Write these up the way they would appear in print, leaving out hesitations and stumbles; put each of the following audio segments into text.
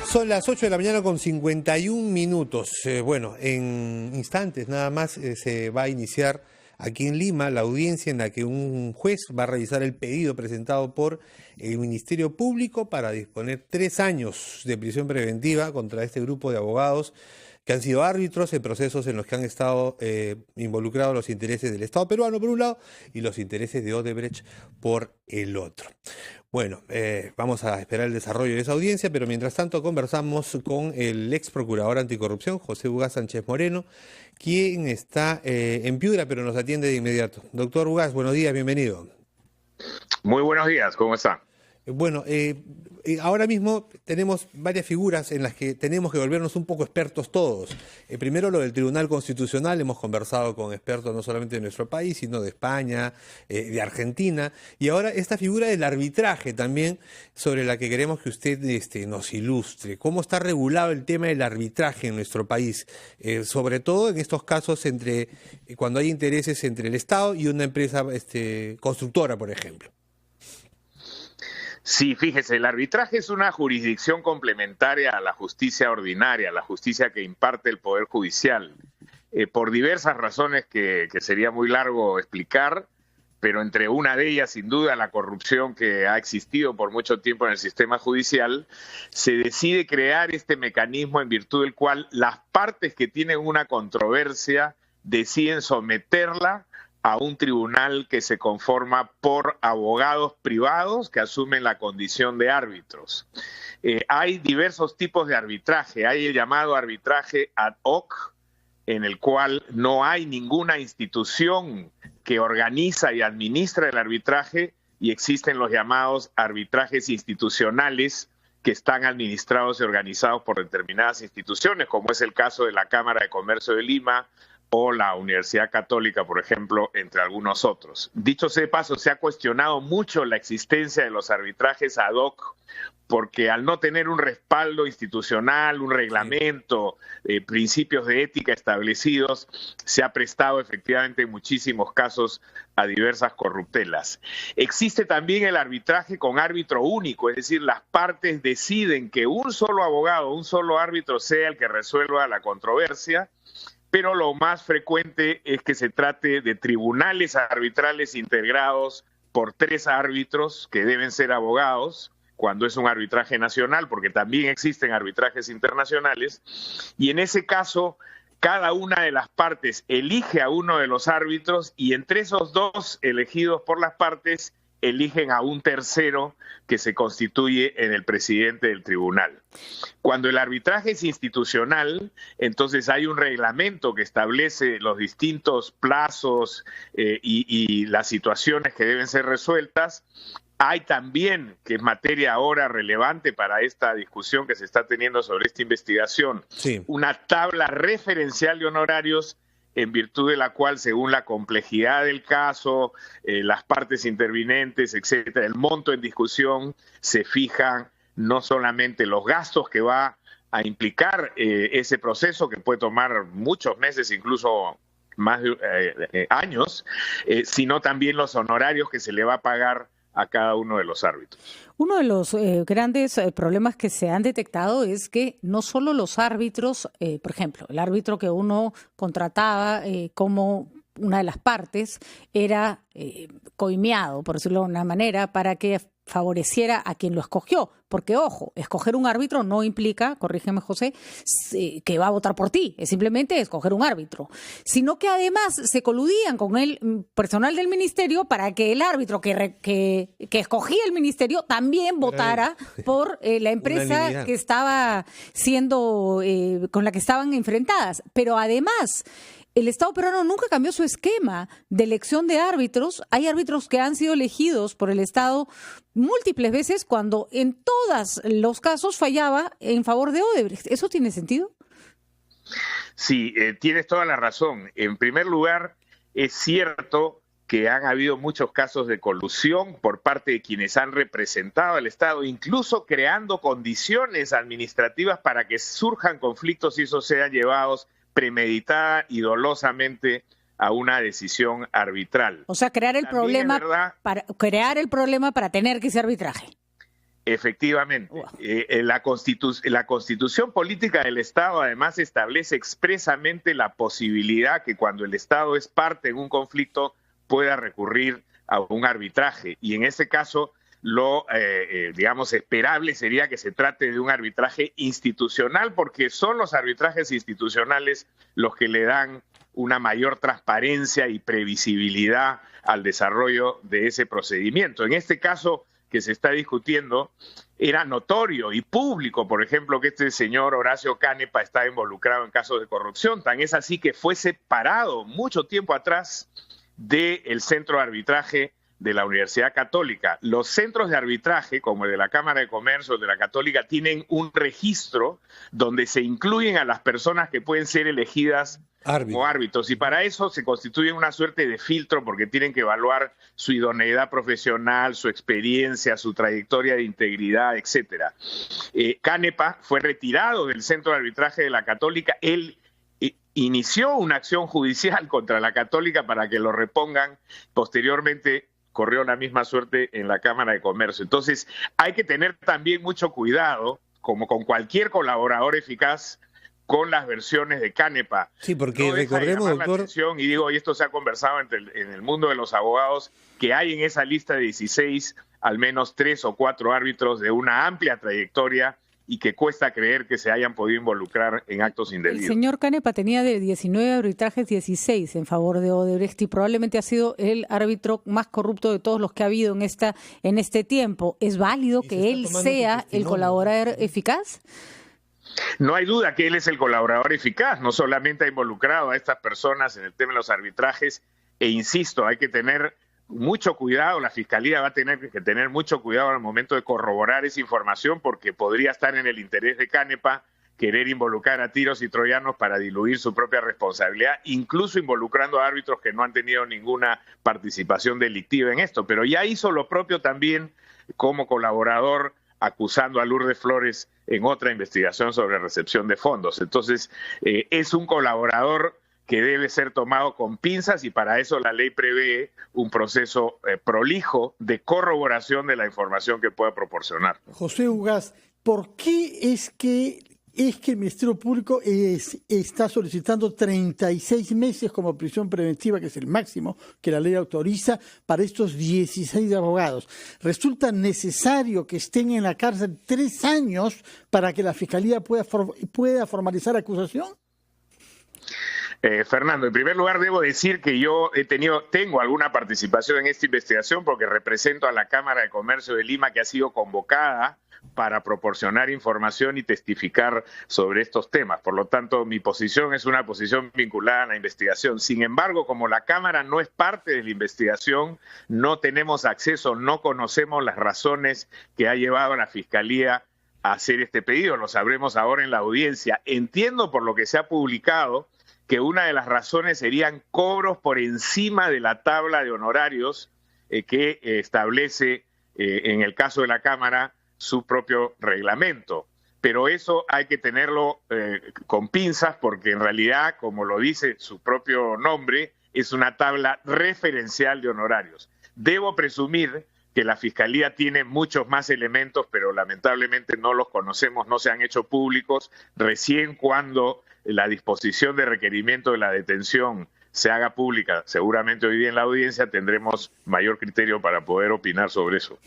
Son las 8 de la mañana con 51 minutos. Bueno, en instantes nada más se va a iniciar aquí en Lima la audiencia en la que un juez va a revisar el pedido presentado por el Ministerio Público para disponer 3 años de prisión preventiva contra este grupo de abogados que han sido árbitros en procesos en los que han estado involucrados los intereses del Estado peruano por un lado y los intereses de Odebrecht por el otro. Bueno, vamos a esperar el desarrollo de esa audiencia, pero mientras tanto conversamos con el ex procurador anticorrupción, José Ugaz Sánchez Moreno, quien está en Piura, pero nos atiende de inmediato. Doctor Ugaz, buenos días, bienvenido. Muy buenos días, ¿cómo está? Bueno, ahora mismo tenemos varias figuras en las que tenemos que volvernos un poco expertos todos. Primero lo del Tribunal Constitucional, hemos conversado con expertos no solamente de nuestro país, sino de España, de Argentina, y ahora esta figura del arbitraje también, sobre la que queremos que usted nos ilustre. ¿Cómo está regulado el tema del arbitraje en nuestro país? Sobre todo en estos casos cuando hay intereses entre el Estado y una empresa constructora, por ejemplo. Sí, fíjese, el arbitraje es una jurisdicción complementaria a la justicia ordinaria, la justicia que imparte el Poder Judicial, por diversas razones que sería muy largo explicar, pero entre una de ellas, sin duda, la corrupción que ha existido por mucho tiempo en el sistema judicial, se decide crear este mecanismo en virtud del cual las partes que tienen una controversia deciden someterla a un tribunal que se conforma por abogados privados que asumen la condición de árbitros. Hay diversos tipos de arbitraje. Hay el llamado arbitraje ad hoc, en el cual no hay ninguna institución que organiza y administra el arbitraje, y existen los llamados arbitrajes institucionales que están administrados y organizados por determinadas instituciones, como es el caso de la Cámara de Comercio de Lima, o la Universidad Católica, por ejemplo, entre algunos otros. Dicho sea de paso, se ha cuestionado mucho la existencia de los arbitrajes ad hoc, porque al no tener un respaldo institucional, un reglamento, principios de ética establecidos, se ha prestado efectivamente en muchísimos casos a diversas corruptelas. Existe también el arbitraje con árbitro único, es decir, las partes deciden que un solo abogado, un solo árbitro sea el que resuelva la controversia, pero lo más frecuente es que se trate de tribunales arbitrales integrados por 3 árbitros que deben ser abogados, cuando es un arbitraje nacional, porque también existen arbitrajes internacionales, y en ese caso cada una de las partes elige a uno de los árbitros y entre esos 2 elegidos por las partes eligen a un tercero que se constituye en el presidente del tribunal. Cuando el arbitraje es institucional, entonces hay un reglamento que establece los distintos plazos y las situaciones que deben ser resueltas. Hay también, que es materia ahora relevante para esta discusión que se está teniendo sobre esta investigación, sí, una tabla referencial de honorarios en virtud de la cual, según la complejidad del caso, las partes intervinientes, etcétera, el monto en discusión, se fijan no solamente los gastos que va a implicar ese proceso, que puede tomar muchos meses, incluso más de años, sino también los honorarios que se le va a pagar a cada uno de los árbitros. Uno de los grandes problemas que se han detectado es que no solo los árbitros, por ejemplo, el árbitro que uno contrataba como una de las partes era coimeado, por decirlo de una manera, para que favoreciera a quien lo escogió. Porque, ojo, escoger un árbitro no implica, corrígeme José, que va a votar por ti. Es simplemente escoger un árbitro. Sino que además se coludían con el personal del ministerio para que el árbitro que escogía el ministerio también votara por la empresa que estaba siendo, con la que estaban enfrentadas. Pero además, el Estado peruano nunca cambió su esquema de elección de árbitros. Hay árbitros que han sido elegidos por el Estado múltiples veces cuando en todos los casos fallaba en favor de Odebrecht. ¿Eso tiene sentido? Sí, tienes toda la razón. En primer lugar, es cierto que han habido muchos casos de colusión por parte de quienes han representado al Estado, incluso creando condiciones administrativas para que surjan conflictos y esos sean llevados premeditada y dolosamente a una decisión arbitral. O sea, crear el problema para tener que ese arbitraje. Efectivamente. La Constitución Política del Estado además establece expresamente la posibilidad que cuando el Estado es parte en un conflicto pueda recurrir a un arbitraje. Y en ese caso, lo, digamos, esperable sería que se trate de un arbitraje institucional, porque son los arbitrajes institucionales los que le dan una mayor transparencia y previsibilidad al desarrollo de ese procedimiento. En este caso que se está discutiendo, era notorio y público, por ejemplo, que este señor Horacio Canepa está involucrado en casos de corrupción. Tan es así que fue separado mucho tiempo atrás del centro de arbitraje de la Universidad Católica. Los centros de arbitraje, como el de la Cámara de Comercio, el de la Católica, tienen un registro donde se incluyen a las personas que pueden ser elegidas como árbitros, y para eso se constituye una suerte de filtro, porque tienen que evaluar su idoneidad profesional, su experiencia, su trayectoria de integridad, etcétera. Canepa fue retirado del centro de arbitraje de la Católica. Él inició una acción judicial contra la Católica para que lo repongan. Posteriormente corrió la misma suerte en la Cámara de Comercio. Entonces hay que tener también mucho cuidado, como con cualquier colaborador eficaz, con las versiones de Canepa. Sí, porque no recordemos, doctor, y digo, y esto se ha conversado en el mundo de los abogados, que hay en esa lista de 16 al menos 3 o 4 árbitros de una amplia trayectoria y que cuesta creer que se hayan podido involucrar en actos indebidos. El señor Canepa tenía de 19 arbitrajes 16 en favor de Odebrecht y probablemente ha sido el árbitro más corrupto de todos los que ha habido en este tiempo. ¿Es válido que él sea el colaborador eficaz? No hay duda que él es el colaborador eficaz. No solamente ha involucrado a estas personas en el tema de los arbitrajes, e insisto, hay que tener mucho cuidado, la Fiscalía va a tener que tener mucho cuidado al momento de corroborar esa información, porque podría estar en el interés de Canepa querer involucrar a tiros y troyanos para diluir su propia responsabilidad, incluso involucrando a árbitros que no han tenido ninguna participación delictiva en esto. Pero ya hizo lo propio también como colaborador, acusando a Lourdes Flores en otra investigación sobre recepción de fondos. Entonces, es un colaborador que debe ser tomado con pinzas, y para eso la ley prevé un proceso prolijo de corroboración de la información que pueda proporcionar. José Ugaz, ¿por qué es que el Ministerio Público está solicitando 36 meses como prisión preventiva, que es el máximo que la ley autoriza para estos 16 abogados? ¿Resulta necesario que estén en la cárcel 3 años para que la Fiscalía pueda formalizar acusación? Fernando, en primer lugar debo decir que yo tengo alguna participación en esta investigación, porque represento a la Cámara de Comercio de Lima, que ha sido convocada para proporcionar información y testificar sobre estos temas. Por lo tanto, mi posición es una posición vinculada a la investigación. Sin embargo, como la Cámara no es parte de la investigación, no tenemos acceso, no conocemos las razones que ha llevado a la Fiscalía a hacer este pedido. Lo sabremos ahora en la audiencia. Entiendo, por lo que se ha publicado, que una de las razones serían cobros por encima de la tabla de honorarios que establece, en el caso de la Cámara, su propio reglamento. Pero eso hay que tenerlo con pinzas, porque en realidad, como lo dice su propio nombre, es una tabla referencial de honorarios. Debo presumir que la Fiscalía tiene muchos más elementos, pero lamentablemente no los conocemos, no se han hecho públicos. Recién cuando la disposición de requerimiento de la detención se haga pública, seguramente hoy día en la audiencia, tendremos mayor criterio para poder opinar sobre eso.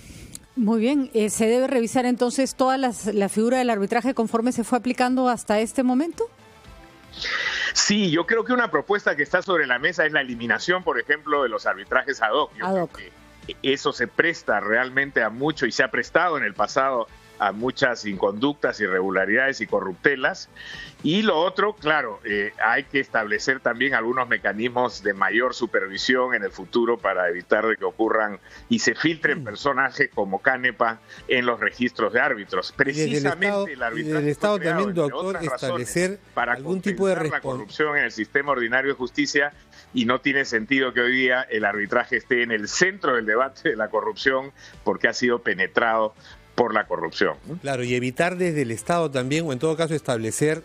Muy bien, ¿se debe revisar entonces toda la figura del arbitraje conforme se fue aplicando hasta este momento? Sí, yo creo que una propuesta que está sobre la mesa es la eliminación, por ejemplo, de los arbitrajes ad hoc. Yo creo que eso se presta realmente a mucho, y se ha prestado en el pasado a muchas inconductas, irregularidades y corruptelas. Y lo otro, claro, hay que establecer también algunos mecanismos de mayor supervisión en el futuro para evitar de que ocurran y se filtren personajes como Canepa en los registros de árbitros. Precisamente el arbitraje del Estado también, doctor, establecer para algún tipo de la corrupción en el sistema ordinario de justicia, y no tiene sentido que hoy día el arbitraje esté en el centro del debate de la corrupción, porque ha sido penetrado por la corrupción, ¿no? Claro, y evitar desde el Estado también, o en todo caso establecer,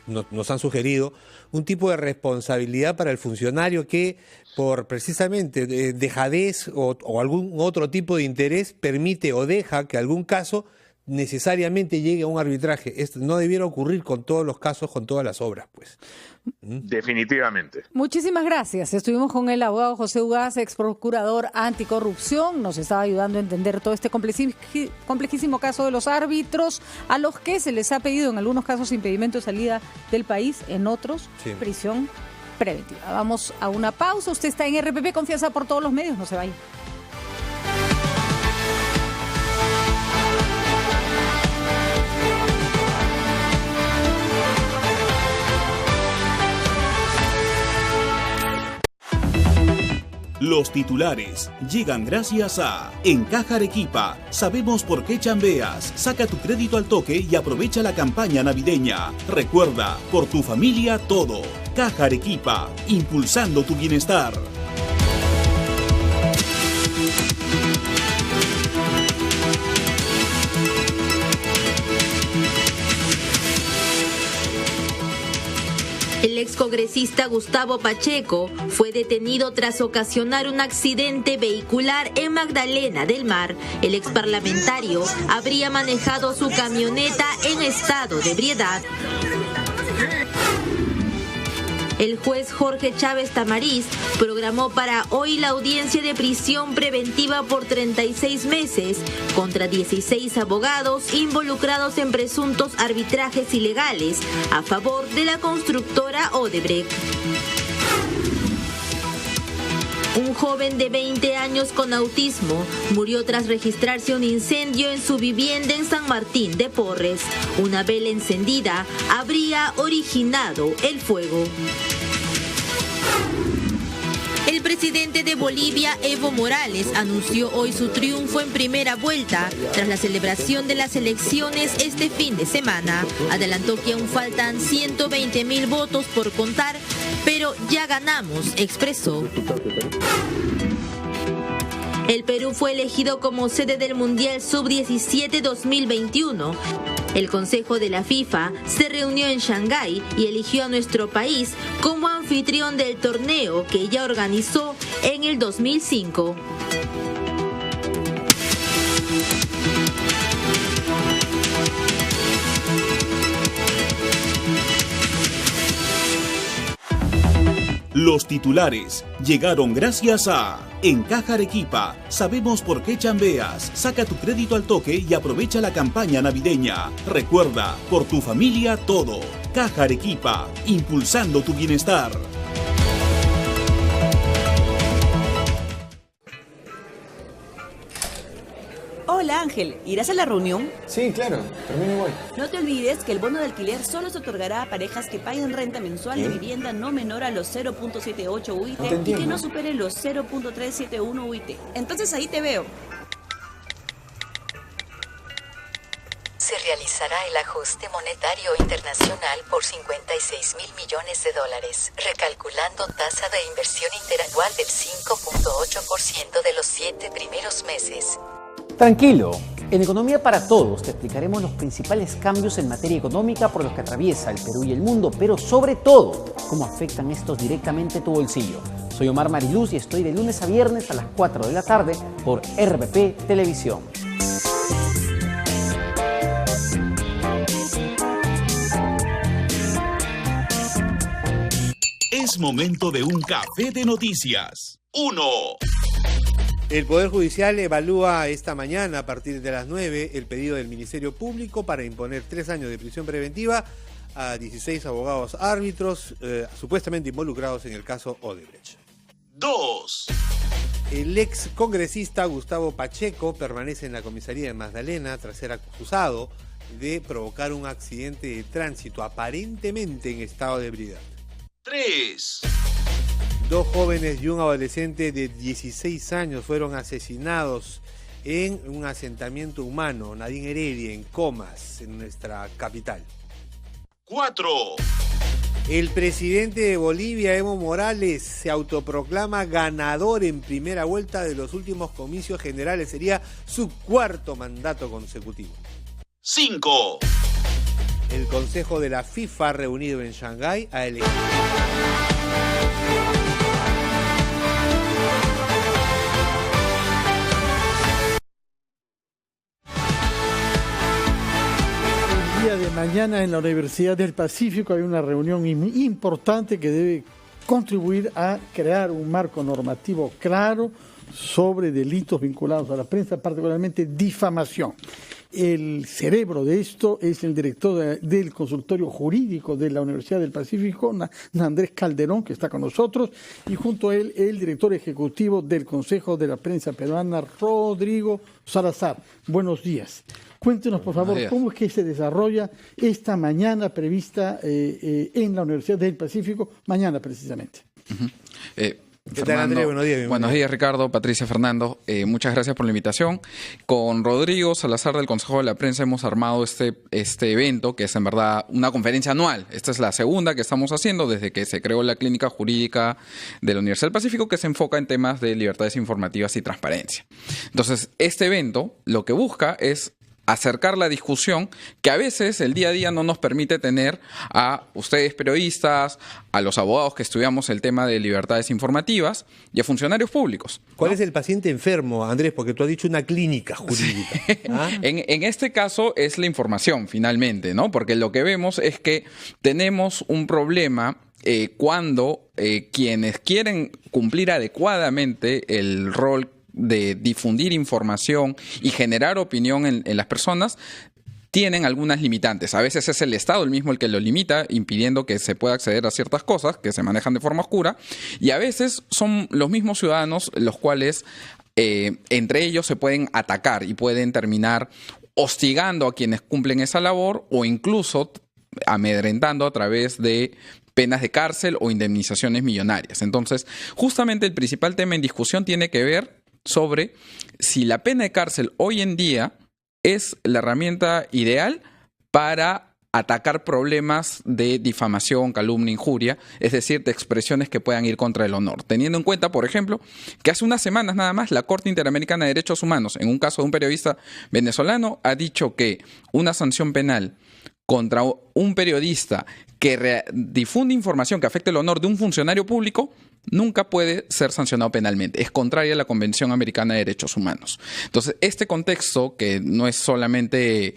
nos han sugerido, un tipo de responsabilidad para el funcionario que por precisamente dejadez o algún otro tipo de interés permite o deja que algún caso necesariamente llegue a un arbitraje. Esto no debiera ocurrir con todos los casos, con todas las obras, pues. Definitivamente. Muchísimas gracias. Estuvimos con el abogado José Ugaz, ex procurador anticorrupción. Nos estaba ayudando a entender todo este complejísimo caso de los árbitros, a los que se les ha pedido en algunos casos impedimento de salida del país, en otros prisión preventiva. Vamos a una pausa. Usted está en RPP, confianza por todos los medios. No se vaya. Los titulares llegan gracias a En Caja Arequipa. Sabemos por qué chambeas. Saca tu crédito al toque y aprovecha la campaña navideña. Recuerda, por tu familia todo. Caja Arequipa, impulsando tu bienestar. El excongresista Gustavo Pacheco fue detenido tras ocasionar un accidente vehicular en Magdalena del Mar. El exparlamentario habría manejado su camioneta en estado de ebriedad. El juez Jorge Chávez Tamariz programó para hoy la audiencia de prisión preventiva por 36 meses contra 16 abogados involucrados en presuntos arbitrajes ilegales a favor de la constructora Odebrecht. Un joven de 20 años con autismo murió tras registrarse un incendio en su vivienda en San Martín de Porres. Una vela encendida habría originado el fuego. El presidente de Bolivia, Evo Morales, anunció hoy su triunfo en primera vuelta tras la celebración de las elecciones este fin de semana. Adelantó que aún faltan 120.000 votos por contar, pero ya ganamos, expresó. El Perú fue elegido como sede del Mundial Sub-17 2021. El Consejo de la FIFA se reunió en Shanghái y eligió a nuestro país como anfitrión del torneo que ya organizó en el 2005. Los titulares llegaron gracias a En Caja Arequipa. Sabemos por qué chambeas. Saca tu crédito al toque y aprovecha la campaña navideña. Recuerda, por tu familia todo. Caja Arequipa, impulsando tu bienestar. Hola Ángel, ¿irás a la reunión? Sí, claro, termino y voy. No te olvides que el bono de alquiler solo se otorgará a parejas que paguen renta mensual de vivienda no menor a los 0.78 UIT y que no supere los 0.371 UIT. Entonces ahí te veo. Se realizará el ajuste monetario internacional por 56.000 millones de dólares, recalculando tasa de inversión interanual del 5.8% de los 7 primeros meses. Tranquilo, en Economía para Todos te explicaremos los principales cambios en materia económica por los que atraviesa el Perú y el mundo, pero sobre todo, cómo afectan estos directamente tu bolsillo. Soy Omar Mariluz y estoy de lunes a viernes a las 4 de la tarde por RPP Televisión. Es momento de un café de noticias. 1. El Poder Judicial evalúa esta mañana, a partir de las 9, el pedido del Ministerio Público para imponer 3 años de prisión preventiva a 16 abogados árbitros supuestamente involucrados en el caso Odebrecht. 2. El ex congresista Gustavo Pacheco permanece en la comisaría de Magdalena tras ser acusado de provocar un accidente de tránsito aparentemente en estado de ebriedad. 3. 2 jóvenes y un adolescente de 16 años fueron asesinados en un asentamiento humano, Nadine Heredia, en Comas, en nuestra capital. 4. El presidente de Bolivia, Evo Morales, se autoproclama ganador en primera vuelta de los últimos comicios generales. Sería su cuarto mandato consecutivo. 5. El Consejo de la FIFA, reunido en Shanghái, ha elegido... De mañana en la Universidad del Pacífico hay una reunión importante que debe contribuir a crear un marco normativo claro sobre delitos vinculados a la prensa, particularmente difamación. El cerebro de esto es el director del consultorio jurídico de la Universidad del Pacífico, Andrés Calderón, que está con nosotros, y junto a él el director ejecutivo del Consejo de la Prensa Peruana, Rodrigo Salazar. Buenos días. Cuéntenos, por favor, cómo es que se desarrolla esta mañana prevista en la Universidad del Pacífico, mañana precisamente. ¿Qué tal, Andrés? Buenos días. Buenos días, Ricardo, Patricia, Fernando. Muchas gracias por la invitación. Con Rodrigo Salazar del Consejo de la Prensa hemos armado este evento, que es en verdad una conferencia anual. Esta es la segunda que estamos haciendo desde que se creó la Clínica Jurídica de la Universidad del Pacífico, que se enfoca en temas de libertades informativas y transparencia. Entonces, este evento lo que busca es acercar la discusión que a veces el día a día no nos permite tener a ustedes periodistas, a los abogados que estudiamos el tema de libertades informativas y a funcionarios públicos, ¿no? ¿Cuál es el paciente enfermo, Andrés? Porque tú has dicho una clínica jurídica. Sí. ¿Ah? En este caso es la información, finalmente, ¿no? Porque lo que vemos es que tenemos un problema cuando quienes quieren cumplir adecuadamente el rol de difundir información y generar opinión en las personas, tienen algunas limitantes. A veces es el Estado el mismo el que lo limita, impidiendo que se pueda acceder a ciertas cosas que se manejan de forma oscura, y a veces son los mismos ciudadanos los cuales entre ellos se pueden atacar y pueden terminar hostigando a quienes cumplen esa labor o incluso amedrentando a través de penas de cárcel o indemnizaciones millonarias. Entonces, justamente el principal tema en discusión tiene que ver sobre si la pena de cárcel hoy en día es la herramienta ideal para atacar problemas de difamación, calumnia, injuria, es decir, de expresiones que puedan ir contra el honor. Teniendo en cuenta, por ejemplo, que hace unas semanas nada más la Corte Interamericana de Derechos Humanos, en un caso de un periodista venezolano, ha dicho que una sanción penal contra un periodista que difunde información que afecte el honor de un funcionario público nunca puede ser sancionado penalmente. Es contraria a la Convención Americana de Derechos Humanos. Entonces, este contexto, que no es solamente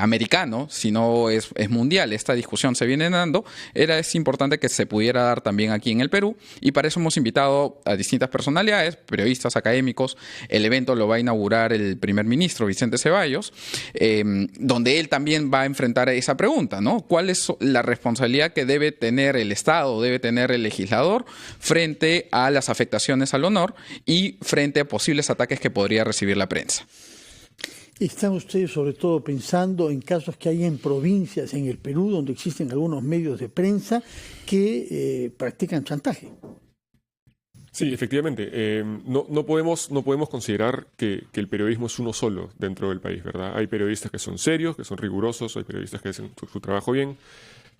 americano, sino es mundial, esta discusión se viene dando, es importante que se pudiera dar también aquí en el Perú, y para eso hemos invitado a distintas personalidades, periodistas, académicos. El evento lo va a inaugurar el primer ministro, Vicente Ceballos, donde él también va a enfrentar esa pregunta, ¿no? ¿Cuál es la responsabilidad que debe tener el Estado, debe tener el legislador frente a las afectaciones al honor y frente a posibles ataques que podría recibir la prensa? ¿Están ustedes sobre todo pensando en casos que hay en provincias en el Perú donde existen algunos medios de prensa que practican chantaje? Sí, efectivamente. No podemos considerar que el periodismo es uno solo dentro del país, ¿verdad? Hay periodistas que son serios, que son rigurosos, hay periodistas que hacen su trabajo bien.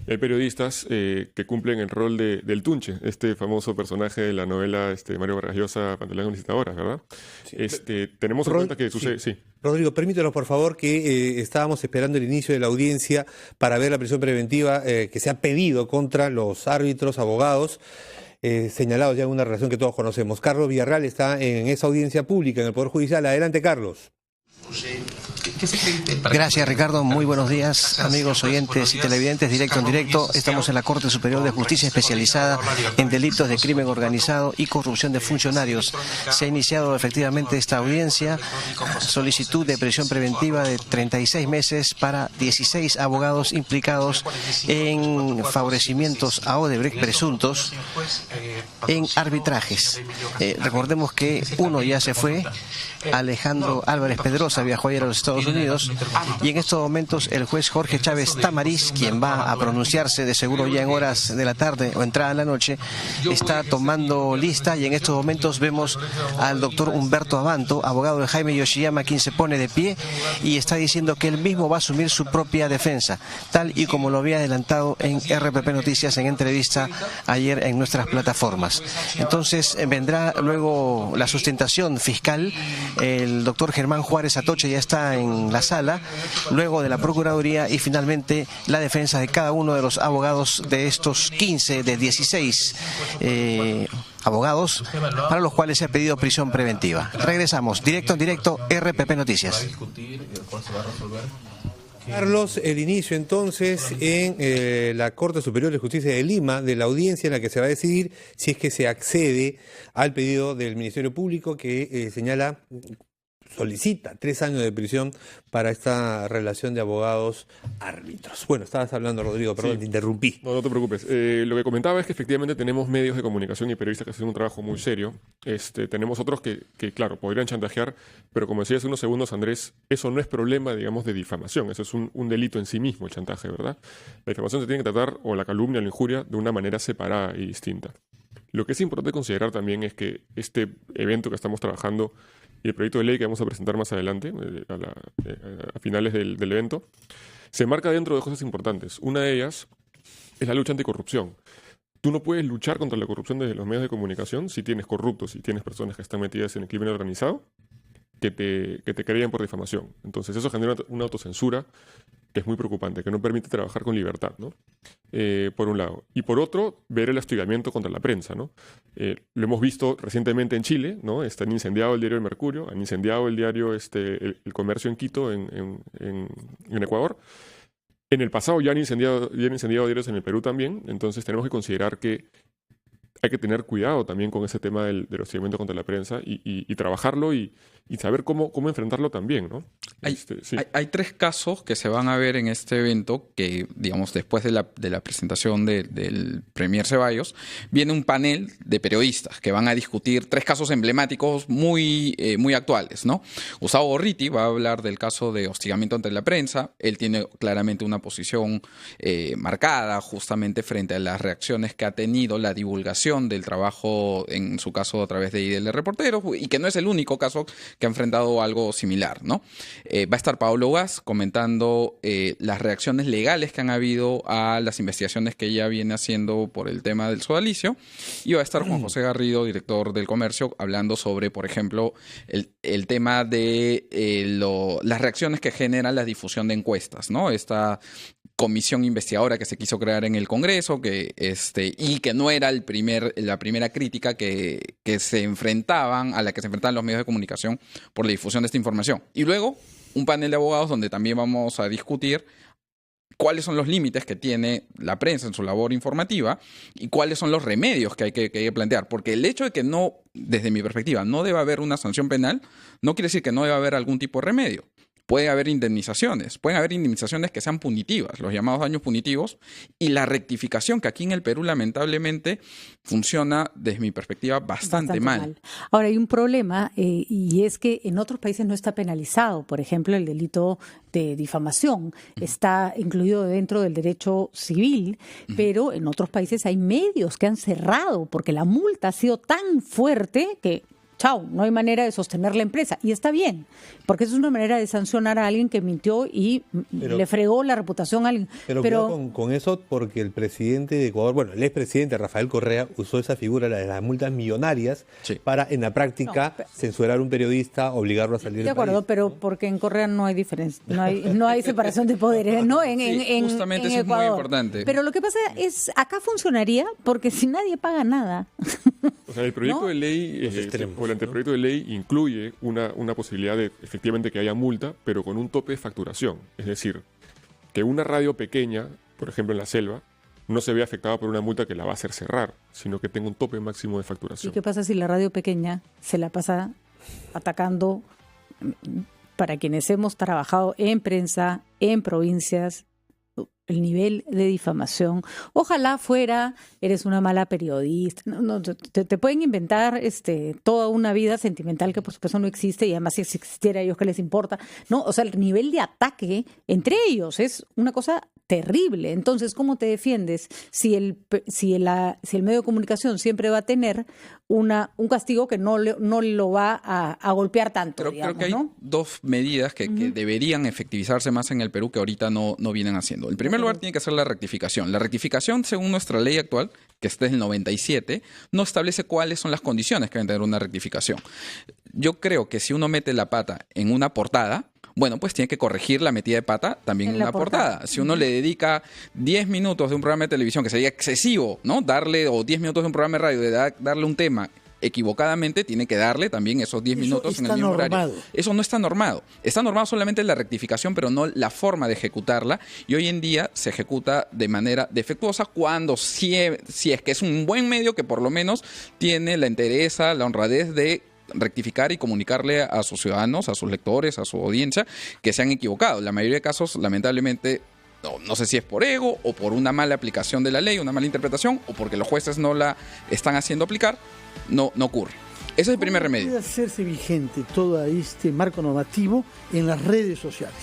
Hay periodistas que cumplen el rol del Tunche, este famoso personaje de la novela Mario Vargas Llosa, Pantaleón y Visitadoras, ¿verdad? Sí. Tenemos en cuenta que sucede... Sí. Rodrigo, permítanos, por favor, que estábamos esperando el inicio de la audiencia para ver la prisión preventiva que se ha pedido contra los árbitros, abogados, señalados ya en una relación que todos conocemos. Carlos Villarreal está en esa audiencia pública en el Poder Judicial. Adelante, Carlos. Gracias, Ricardo. Muy buenos días, amigos oyentes y televidentes. Directo en directo, estamos en la Corte Superior de Justicia especializada en delitos de crimen organizado y corrupción de funcionarios. Se ha iniciado efectivamente esta audiencia, solicitud de prisión preventiva de 36 meses para 16 abogados implicados en favorecimientos a Odebrecht presuntos en arbitrajes. Recordemos que uno ya se fue, Alejandro Álvarez Pedrosa viajó ayer a los Estados Estados Unidos, y en estos momentos el juez Jorge Chávez Tamariz, quien va a pronunciarse de seguro ya en horas de la tarde o entrada en la noche, está tomando lista, y en estos momentos vemos al doctor Humberto Abanto, abogado de Jaime Yoshiyama, quien se pone de pie y está diciendo que él mismo va a asumir su propia defensa, tal y como lo había adelantado en RPP Noticias en entrevista ayer en nuestras plataformas. Entonces vendrá luego la sustentación fiscal. El doctor Germán Juárez Atoche ya está en la sala, luego de la Procuraduría, y finalmente la defensa de cada uno de los abogados de estos 15 de 16 abogados para los cuales se ha pedido prisión preventiva. Regresamos, directo en directo, RPP Noticias. Carlos, el inicio entonces en la Corte Superior de Justicia de Lima de la audiencia en la que se va a decidir si es que se accede al pedido del Ministerio Público que solicita 3 años de prisión para esta relación de abogados árbitros. Bueno, estabas hablando, Rodrigo, perdón, te interrumpí. No te preocupes. Lo que comentaba es que efectivamente tenemos medios de comunicación y periodistas que hacen un trabajo muy serio. Tenemos otros que, claro, podrían chantajear, pero como decía hace unos segundos, Andrés, eso no es problema, digamos, de difamación. Eso es un delito en sí mismo, el chantaje, ¿verdad? La difamación se tiene que tratar, o la calumnia o la injuria, de una manera separada y distinta. Lo que es importante considerar también es que este evento que estamos trabajando y el proyecto de ley que vamos a presentar más adelante, a finales del evento, se marca dentro de cosas importantes. Una de ellas es la lucha anticorrupción. Tú no puedes luchar contra la corrupción desde los medios de comunicación si tienes corruptos, si tienes personas que están metidas en el crimen organizado, que te crean por difamación. Entonces eso genera una autocensura que es muy preocupante, que no permite trabajar con libertad, ¿no? Por un lado. Y por otro, ver el hostigamiento contra la prensa, ¿no? Lo hemos visto recientemente en Chile, ¿no? Han incendiado el diario El Mercurio, han incendiado el diario el Comercio en Quito, en Ecuador. En el pasado ya han incendiado diarios en el Perú también, entonces tenemos que considerar que hay que tener cuidado también con ese tema del hostigamiento contra la prensa y trabajarlo y saber cómo enfrentarlo también, ¿no? Hay 3 casos que se van a ver en este evento que, digamos, después de la presentación del Premier Ceballos, viene un panel de periodistas que van a discutir 3 casos emblemáticos muy actuales, ¿no? Gustavo Gorriti va a hablar del caso de hostigamiento ante la prensa. Él tiene claramente una posición marcada justamente frente a las reacciones que ha tenido la divulgación del trabajo, en su caso a través de IDL Reporteros, y que no es el único caso que ha enfrentado algo similar, ¿no? Va a estar Pablo Gas comentando las reacciones legales que han habido a las investigaciones que ella viene haciendo por el tema del sodalicio, y va a estar Juan José Garrido, director del Comercio, hablando sobre, por ejemplo, el tema de las reacciones que genera la difusión de encuestas, ¿no? Esta comisión investigadora que se quiso crear en el Congreso, y que no era la primera crítica a la que se enfrentaban los medios de comunicación por la difusión de esta información. Y luego un panel de abogados donde también vamos a discutir cuáles son los límites que tiene la prensa en su labor informativa y cuáles son los remedios que hay que plantear. Porque el hecho de que no, desde mi perspectiva, no deba haber una sanción penal, no quiere decir que no deba haber algún tipo de remedio. Puede haber indemnizaciones, pueden haber indemnizaciones que sean punitivas, los llamados daños punitivos, y la rectificación, que aquí en el Perú lamentablemente funciona, desde mi perspectiva, bastante mal. Ahora, hay un problema, y es que en otros países no está penalizado. Por ejemplo, el delito de difamación está incluido dentro del derecho civil, pero en otros países hay medios que han cerrado porque la multa ha sido tan fuerte que no hay manera de sostener la empresa. Y está bien, porque es una manera de sancionar a alguien que mintió y le fregó la reputación a alguien. Pero con eso, porque el presidente de Ecuador, el expresidente Rafael Correa, usó esa figura, la de las multas millonarias, para en la práctica censurar a un periodista, obligarlo a salir del país. De acuerdo, pero porque en Correa no hay diferencia, no hay separación de poderes, ¿no? Justamente eso es muy importante. Pero lo que pasa es, acá funcionaría porque si nadie paga nada. O sea, el proyecto de ley, el anteproyecto de ley incluye una posibilidad de efectivamente que haya multa, pero con un tope de facturación. Es decir, que una radio pequeña, por ejemplo en la selva, no se vea afectada por una multa que la va a hacer cerrar, sino que tenga un tope máximo de facturación. ¿Y qué pasa si la radio pequeña se la pasa atacando? Para quienes hemos trabajado en prensa, en provincias, el nivel de difamación. Ojalá fuera, eres una mala periodista. No, te pueden inventar toda una vida sentimental que por supuesto no existe, y además si existiera, a ellos qué les importa. No, o sea, el nivel de ataque entre ellos es una cosa terrible. Entonces, ¿cómo te defiendes si el medio de comunicación siempre va a tener un castigo que no lo va a golpear tanto? Pero digamos, creo que hay dos medidas que deberían efectivizarse más en el Perú que ahorita no vienen haciendo. En primer lugar, tiene que ser la rectificación. La rectificación, según nuestra ley actual, que está en el 97, no establece cuáles son las condiciones que debe tener una rectificación. Yo creo que si uno mete la pata en una portada, bueno, pues tiene que corregir la metida de pata también en una portada. Si uno le dedica 10 minutos de un programa de televisión, que sería excesivo, ¿no? O 10 minutos de un programa de radio, darle un tema equivocadamente, tiene que darle también esos 10 minutos en el mismo horario. Eso no está normado. Está normado solamente la rectificación, pero no la forma de ejecutarla. Y hoy en día se ejecuta de manera defectuosa cuando si es que es un buen medio que por lo menos tiene la entereza, la honradez de rectificar y comunicarle a sus ciudadanos, a sus lectores, a su audiencia, que se han equivocado. La mayoría de casos, lamentablemente, no sé si es por ego o por una mala aplicación de la ley, una mala interpretación, o porque los jueces no la están haciendo aplicar, no ocurre. Ese es el primer remedio. ¿Cómo puede hacerse vigente todo este marco normativo en las redes sociales?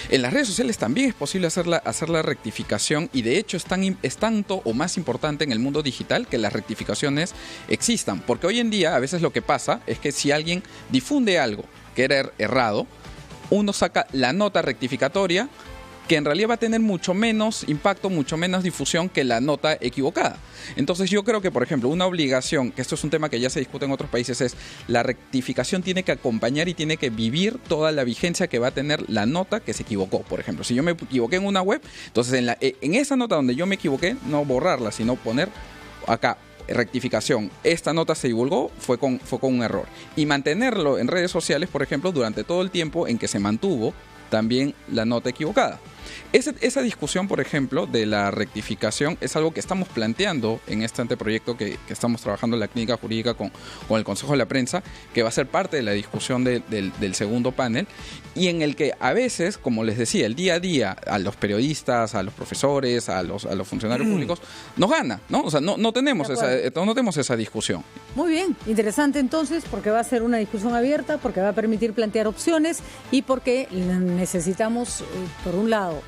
En las redes sociales también es posible hacer la rectificación, y de hecho es tanto o más importante en el mundo digital que las rectificaciones existan, porque hoy en día a veces lo que pasa es que si alguien difunde algo que era errado, uno saca la nota rectificatoria, que en realidad va a tener mucho menos impacto, mucho menos difusión que la nota equivocada. Entonces yo creo que, por ejemplo, una obligación, que esto es un tema que ya se discute en otros países, es la rectificación tiene que acompañar y tiene que vivir toda la vigencia que va a tener la nota que se equivocó. Por ejemplo, si yo me equivoqué en una web, entonces en esa nota donde yo me equivoqué, no borrarla, sino poner acá rectificación, esta nota se divulgó, fue con un error. Y mantenerlo en redes sociales, por ejemplo, durante todo el tiempo en que se mantuvo también la nota equivocada. Esa discusión, por ejemplo, de la rectificación es algo que estamos planteando en este anteproyecto que estamos trabajando en la clínica jurídica con el Consejo de la Prensa, que va a ser parte de la discusión del segundo panel, y en el que a veces, como les decía, el día a día a los periodistas, a los profesores, a los funcionarios públicos, nos gana, ¿no? O sea, no tenemos esa discusión. Muy bien, interesante entonces, porque va a ser una discusión abierta, porque va a permitir plantear opciones y porque necesitamos, por un lado,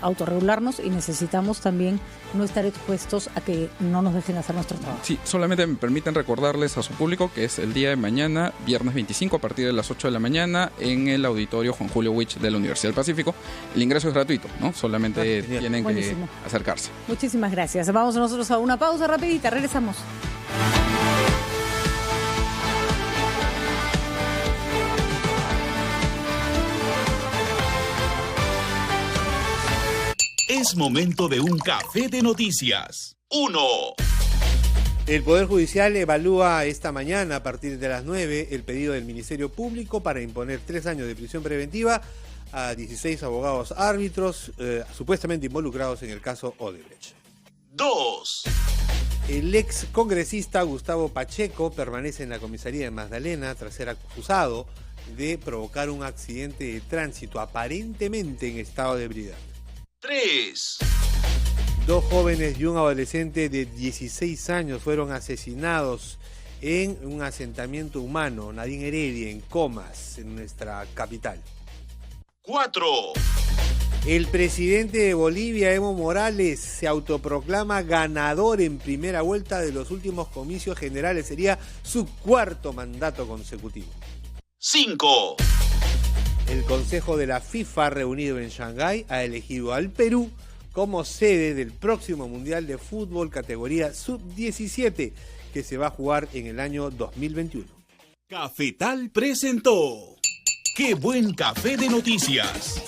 autorregularnos, y necesitamos también no estar expuestos a que no nos dejen hacer nuestro trabajo. Sí, solamente me permiten recordarles a su público que es el día de mañana, viernes 25, a partir de las 8 de la mañana, en el auditorio Juan Julio Witch de la Universidad del Pacífico. El ingreso es gratuito, ¿no? Solamente tienen que acercarse. Muchísimas gracias. Vamos nosotros a una pausa rapidita, regresamos. Es momento de un café de noticias. 1. El Poder Judicial evalúa esta mañana, a partir de las 9, el pedido del Ministerio Público para imponer 3 años de prisión preventiva a 16 abogados árbitros supuestamente involucrados en el caso Odebrecht. 2. El ex congresista Gustavo Pacheco permanece en la comisaría de Magdalena tras ser acusado de provocar un accidente de tránsito aparentemente en estado de ebriedad. 3. 2 jóvenes y un adolescente de 16 años fueron asesinados en un asentamiento humano, Nadine Heredia, en Comas, en nuestra capital. 4. El presidente de Bolivia, Evo Morales, se autoproclama ganador en primera vuelta de los últimos comicios generales. Sería su 4º mandato consecutivo. 5. El Consejo de la FIFA, reunido en Shanghái, ha elegido al Perú como sede del próximo Mundial de Fútbol categoría Sub-17, que se va a jugar en el año 2021. Cafetal presentó ¡Qué buen café de noticias!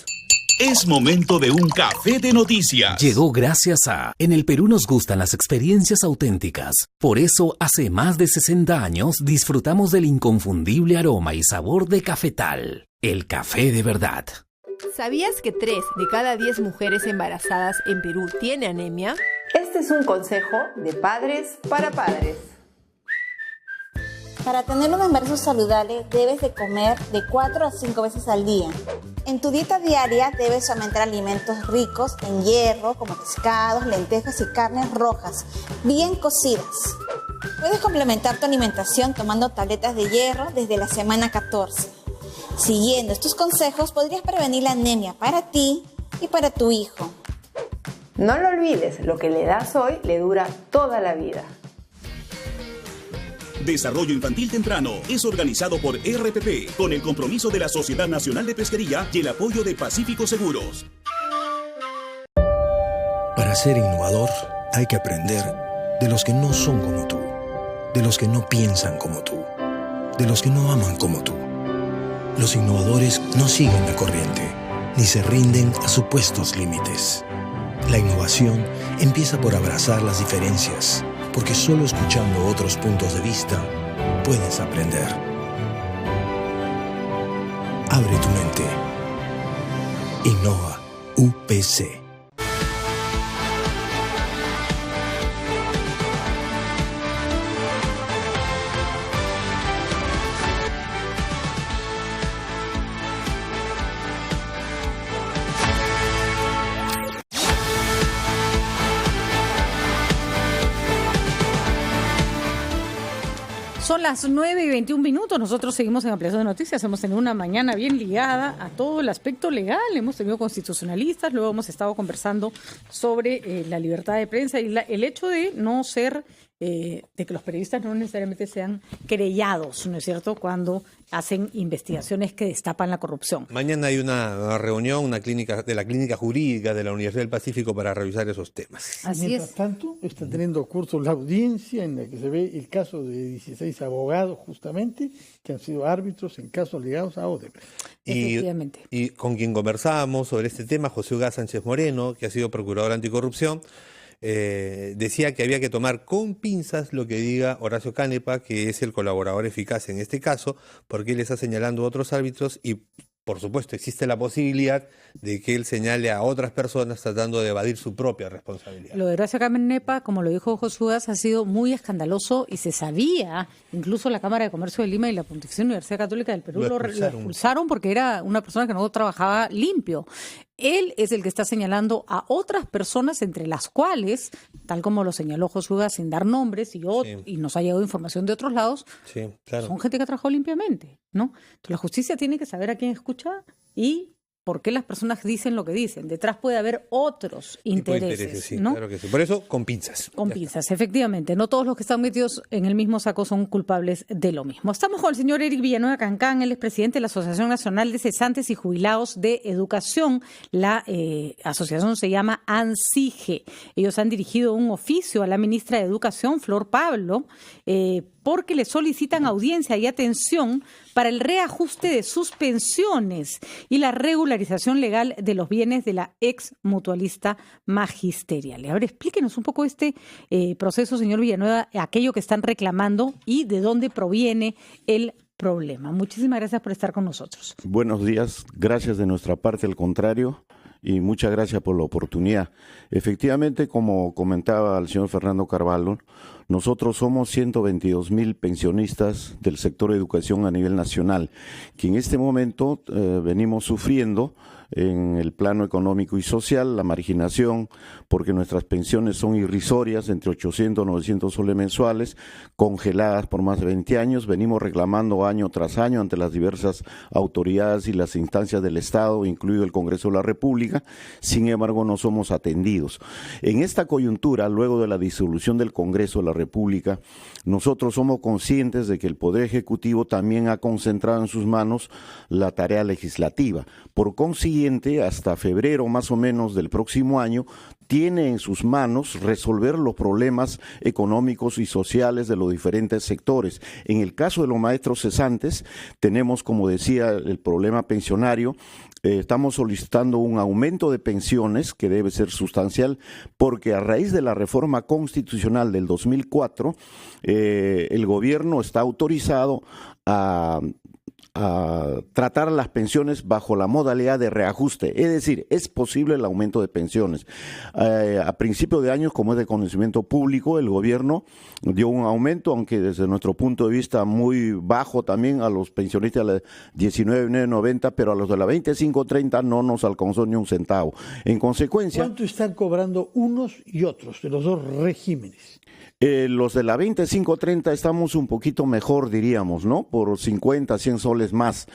Es momento de un café de noticias. Llegó gracias a... En el Perú nos gustan las experiencias auténticas. Por eso, hace más de 60 años, disfrutamos del inconfundible aroma y sabor de Cafetal. El café de verdad. ¿Sabías que 3 de cada 10 mujeres embarazadas en Perú tiene anemia? Este es un consejo de padres para padres. Para tener un embarazo saludable debes de comer de 4 a 5 veces al día. En tu dieta diaria debes aumentar alimentos ricos en hierro como pescados, lentejas y carnes rojas, bien cocidas. Puedes complementar tu alimentación tomando tabletas de hierro desde la semana 14. Siguiendo estos consejos podrías prevenir la anemia para ti y para tu hijo. No lo olvides, lo que le das hoy le dura toda la vida. Desarrollo Infantil Temprano es organizado por RPP con el compromiso de la Sociedad Nacional de Pesquería y el apoyo de Pacífico Seguros. Para ser innovador hay que aprender de los que no son como tú, de los que no piensan como tú, de los que no aman como tú. Los innovadores no siguen la corriente, ni se rinden a supuestos límites. La innovación empieza por abrazar las diferencias, porque solo escuchando otros puntos de vista puedes aprender. Abre tu mente. Innova UPC. Son las 9:21. Nosotros seguimos en Ampliación de Noticias. Hemos tenido una mañana bien ligada a todo el aspecto legal. Hemos tenido constitucionalistas, luego hemos estado conversando sobre la libertad de prensa y el hecho de no ser, de que los periodistas no necesariamente sean querellados, ¿no es cierto?, cuando hacen investigaciones que destapan la corrupción. Mañana hay una reunión de la Clínica Jurídica de la Universidad del Pacífico para revisar esos temas. Mientras tanto, está teniendo curso la audiencia en la que se ve el caso de 16 abogados justamente que han sido árbitros en casos ligados a Odebrecht. Efectivamente. Y con quien conversábamos sobre este tema, José Ugaz Sánchez Moreno, que ha sido procurador anticorrupción, decía que había que tomar con pinzas lo que diga Horacio Canepa, que es el colaborador eficaz en este caso, porque él está señalando a otros árbitros y, por supuesto, existe la posibilidad de que él señale a otras personas tratando de evadir su propia responsabilidad. Lo de Horacio Canepa, como lo dijo José Ugaz, ha sido muy escandaloso y se sabía, incluso la Cámara de Comercio de Lima y la Pontificia Universidad Católica del Perú lo expulsaron porque era una persona que no trabajaba limpio. Él es el que está señalando a otras personas, entre las cuales, tal como lo señaló José Ugaz sin dar nombres y nos ha llegado información de otros lados, son gente que ha trabajado limpiamente, ¿no? Entonces la justicia tiene que saber a quién escucha y por qué las personas dicen lo que dicen. Detrás puede haber otros intereses, sí, ¿no? Claro que sí. Por eso, con pinzas. Con pinzas, efectivamente. No todos los que están metidos en el mismo saco son culpables de lo mismo. Estamos con el señor Eric Villanueva Cancán, él es presidente de la Asociación Nacional de Cesantes y Jubilados de Educación. La asociación se llama ANSIGE. Ellos han dirigido un oficio a la ministra de Educación, Flor Pablo, porque le solicitan audiencia y atención para el reajuste de sus pensiones y la regularización legal de los bienes de la ex mutualista magisterial. A ver, explíquenos un poco este proceso, señor Villanueva, aquello que están reclamando y de dónde proviene el problema. Muchísimas gracias por estar con nosotros. Buenos días, gracias de nuestra parte, al contrario, y muchas gracias por la oportunidad. Efectivamente, como comentaba el señor Fernando Carvalho, nosotros somos 122,000 pensionistas del sector de educación a nivel nacional, que en este momento venimos sufriendo en el plano económico y social, la marginación, porque nuestras pensiones son irrisorias, entre 800 y 900 soles mensuales, congeladas por más de 20 años. Venimos reclamando año tras año ante las diversas autoridades y las instancias del Estado, incluido el Congreso de la República. Sin embargo, no somos atendidos. En esta coyuntura, luego de la disolución del Congreso de la República, nosotros somos conscientes de que el Poder Ejecutivo también ha concentrado en sus manos la tarea legislativa. Por consiguiente, hasta febrero más o menos del próximo año, tiene en sus manos resolver los problemas económicos y sociales de los diferentes sectores. En el caso de los maestros cesantes, tenemos, como decía, el problema pensionario. Estamos solicitando un aumento de pensiones que debe ser sustancial, porque a raíz de la reforma constitucional del 2004, el gobierno está autorizado a tratar las pensiones bajo la modalidad de reajuste, es decir, es posible el aumento de pensiones. A principios de años, como es de conocimiento público, el gobierno dio un aumento, aunque desde nuestro punto de vista muy bajo también a los pensionistas de la 19.90, pero a los de la 25.30 no nos alcanzó ni un centavo. En consecuencia... ¿Cuánto están cobrando unos y otros de los dos regímenes? Los de la 25.30 estamos un poquito mejor, diríamos, ¿no? Por 50, 100 soles más,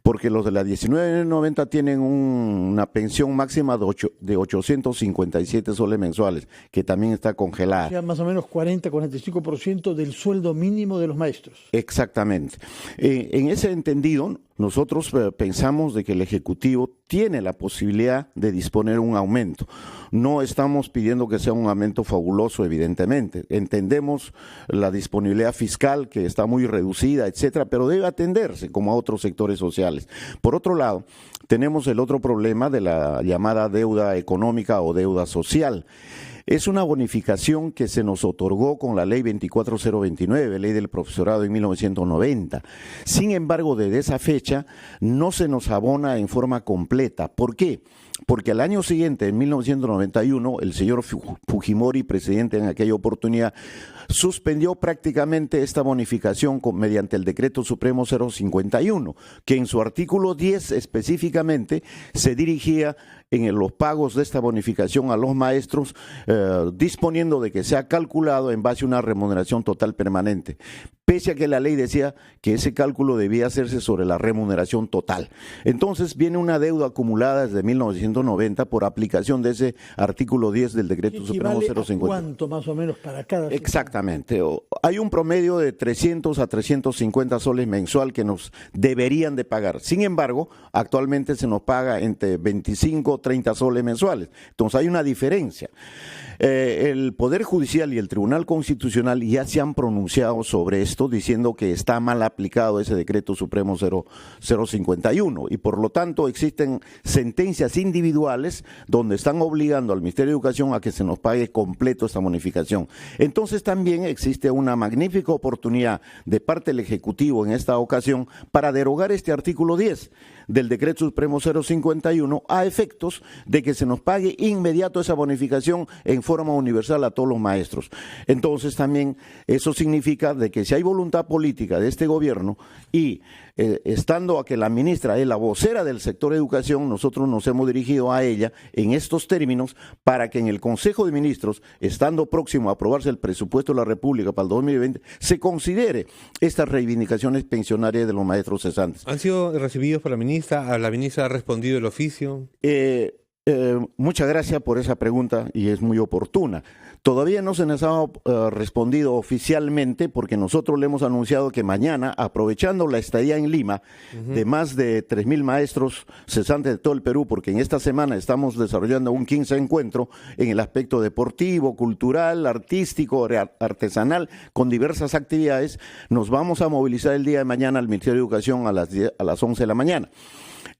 porque los de la 19.90 tienen una pensión máxima de 857 soles mensuales, que también está congelada. O sea, más o menos 40-45% del sueldo mínimo de los maestros. Exactamente. En ese entendido, nosotros pensamos de que el Ejecutivo tiene la posibilidad de disponer un aumento. No estamos pidiendo que sea un aumento fabuloso, evidentemente. Entendemos la disponibilidad fiscal, que está muy reducida, etcétera, pero debe atenderse como a otros sectores sociales. Por otro lado, tenemos el otro problema de la llamada deuda económica o deuda social. Es una bonificación que se nos otorgó con la ley 24029, ley del profesorado en 1990. Sin embargo, desde esa fecha no se nos abona en forma completa. ¿Por qué? Porque al año siguiente, en 1991, el señor Fujimori, presidente en aquella oportunidad, suspendió prácticamente esta bonificación mediante el Decreto Supremo 051, que en su artículo 10 específicamente se dirigía en los pagos de esta bonificación a los maestros, disponiendo de que sea calculado en base a una remuneración total permanente, pese a que la ley decía que ese cálculo debía hacerse sobre la remuneración total. Entonces viene una deuda acumulada desde 1990 por aplicación de ese artículo 10 del Decreto Supremo 050. ¿Cuánto más o menos para cada? Exactamente. Hay un promedio de 300 a 350 soles mensual que nos deberían de pagar. Sin embargo, actualmente se nos paga entre 25 o 30 soles mensuales. Entonces hay una diferencia. El Poder Judicial y el Tribunal Constitucional ya se han pronunciado sobre esto, diciendo que está mal aplicado ese Decreto Supremo 051 y por lo tanto existen sentencias individuales donde están obligando al Ministerio de Educación a que se nos pague completo esta bonificación. Entonces también existe una magnífica oportunidad de parte del Ejecutivo en esta ocasión para derogar este artículo 10 del Decreto Supremo 051 a efectos de que se nos pague inmediato esa bonificación en forma universal a todos los maestros. Entonces también eso significa de que si hay voluntad política de este gobierno y estando a que la ministra es la vocera del sector educación, nosotros nos hemos dirigido a ella en estos términos para que en el Consejo de Ministros, estando próximo a aprobarse el presupuesto de la República para el 2020, se considere estas reivindicaciones pensionarias de los maestros cesantes. ¿Han sido recibidos por la ministra? ¿A la ministra ha respondido el oficio? Muchas gracias por esa pregunta y es muy oportuna. Todavía no se nos ha respondido oficialmente porque nosotros le hemos anunciado que mañana, aprovechando la estadía en Lima de más de 3.000 maestros cesantes de todo el Perú, porque en esta semana estamos desarrollando un 15 encuentro en el aspecto deportivo, cultural, artístico, artesanal, con diversas actividades, nos vamos a movilizar el día de mañana al Ministerio de Educación a las 11 de la mañana.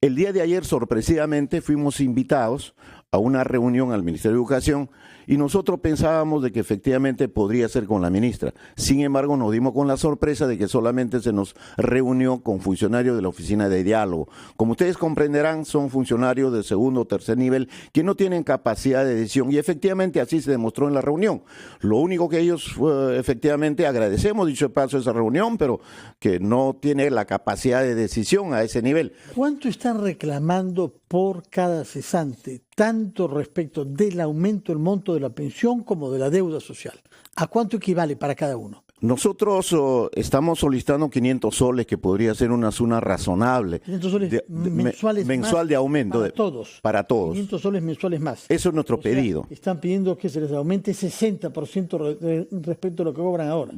El día de ayer, sorpresivamente, fuimos invitados a una reunión al Ministerio de Educación y nosotros pensábamos de que efectivamente podría ser con la ministra. Sin embargo, nos dimos con la sorpresa de que solamente se nos reunió con funcionarios de la Oficina de Diálogo. Como ustedes comprenderán, son funcionarios de segundo o tercer nivel que no tienen capacidad de decisión y efectivamente así se demostró en la reunión. Lo único que ellos, efectivamente, agradecemos, dicho de paso, esa reunión, pero que no tiene la capacidad de decisión a ese nivel. ¿Cuánto están reclamando por cada cesante, tanto respecto del aumento del monto de la pensión como de la deuda social? ¿A cuánto equivale para cada uno? Nosotros estamos solicitando 500 soles, que podría ser una suma razonable. 500 soles mensuales mensual de aumento. Para todos. Para todos. 500 soles mensuales más. Eso es nuestro pedido. Están pidiendo que se les aumente 60% respecto a lo que cobran ahora.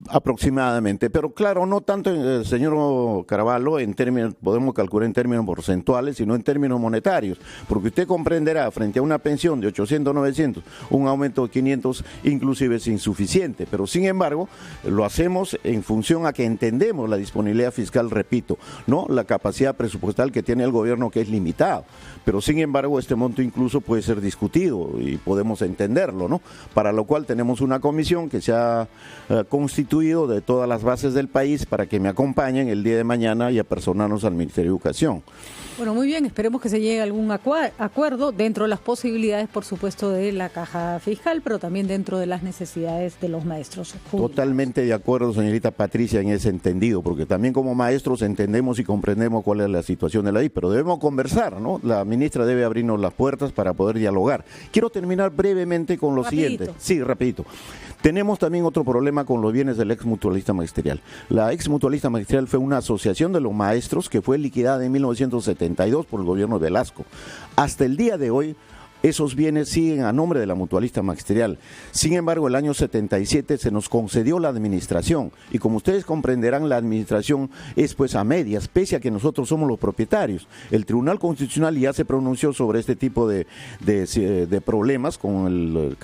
Aproximadamente, pero claro, no tanto, señor Caraballo, en términos, podemos calcular en términos porcentuales, sino en términos monetarios, porque usted comprenderá, frente a una pensión de 800, 900, un aumento de 500 inclusive es insuficiente, pero sin embargo, lo hacemos en función a que entendemos la disponibilidad fiscal, repito, no la capacidad presupuestal que tiene el gobierno, que es limitado, pero sin embargo, este monto incluso puede ser discutido y podemos entenderlo, ¿no? Para lo cual tenemos una comisión que se ha constituido constituido de todas las bases del país para que me acompañen el día de mañana y apersonarnos al Ministerio de Educación. Bueno, muy bien, esperemos que se llegue a algún acuerdo dentro de las posibilidades, por supuesto, de la caja fiscal, pero también dentro de las necesidades de los maestros jubilados. Totalmente de acuerdo, señorita Patricia, en ese entendido, porque también como maestros entendemos y comprendemos cuál es la situación de la ley, pero debemos conversar, ¿no? La ministra debe abrirnos las puertas para poder dialogar. Quiero terminar brevemente con lo siguiente. Sí, rapidito. Tenemos también otro problema con los bienes del ex mutualista magisterial. La ex mutualista magisterial fue una asociación de los maestros que fue liquidada en 1972 por el gobierno de Velasco. Hasta el día de hoy, esos bienes siguen a nombre de la mutualista magisterial. Sin embargo, el año 77 se nos concedió la administración y como ustedes comprenderán, la administración es pues a medias, pese a que nosotros somos los propietarios. El Tribunal Constitucional ya se pronunció sobre este tipo de problemas con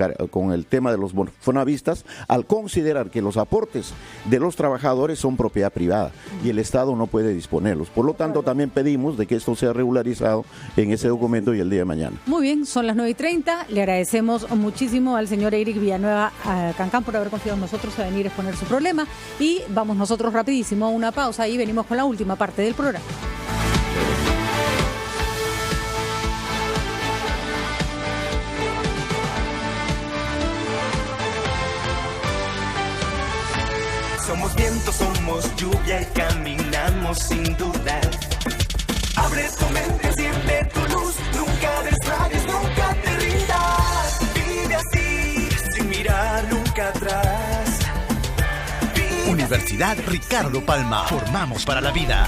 el tema de los bonavistas, al considerar que los aportes de los trabajadores son propiedad privada y el Estado no puede disponerlos. Por lo tanto, también pedimos de que esto sea regularizado en ese documento y el día de mañana. Muy bien, son las 9:30. Le agradecemos muchísimo al señor Eric Villanueva Cancán por haber confiado en nosotros a venir a exponer su problema. Y vamos nosotros rapidísimo a una pausa y venimos con la última parte del programa. Somos viento, somos lluvia y caminamos sin dudar. Abre tu mente, siente tu luz, nunca desmayes, nunca te rindas. Vive así, sin mirar nunca atrás. Vive Universidad Ricardo Palma, formamos para la vida.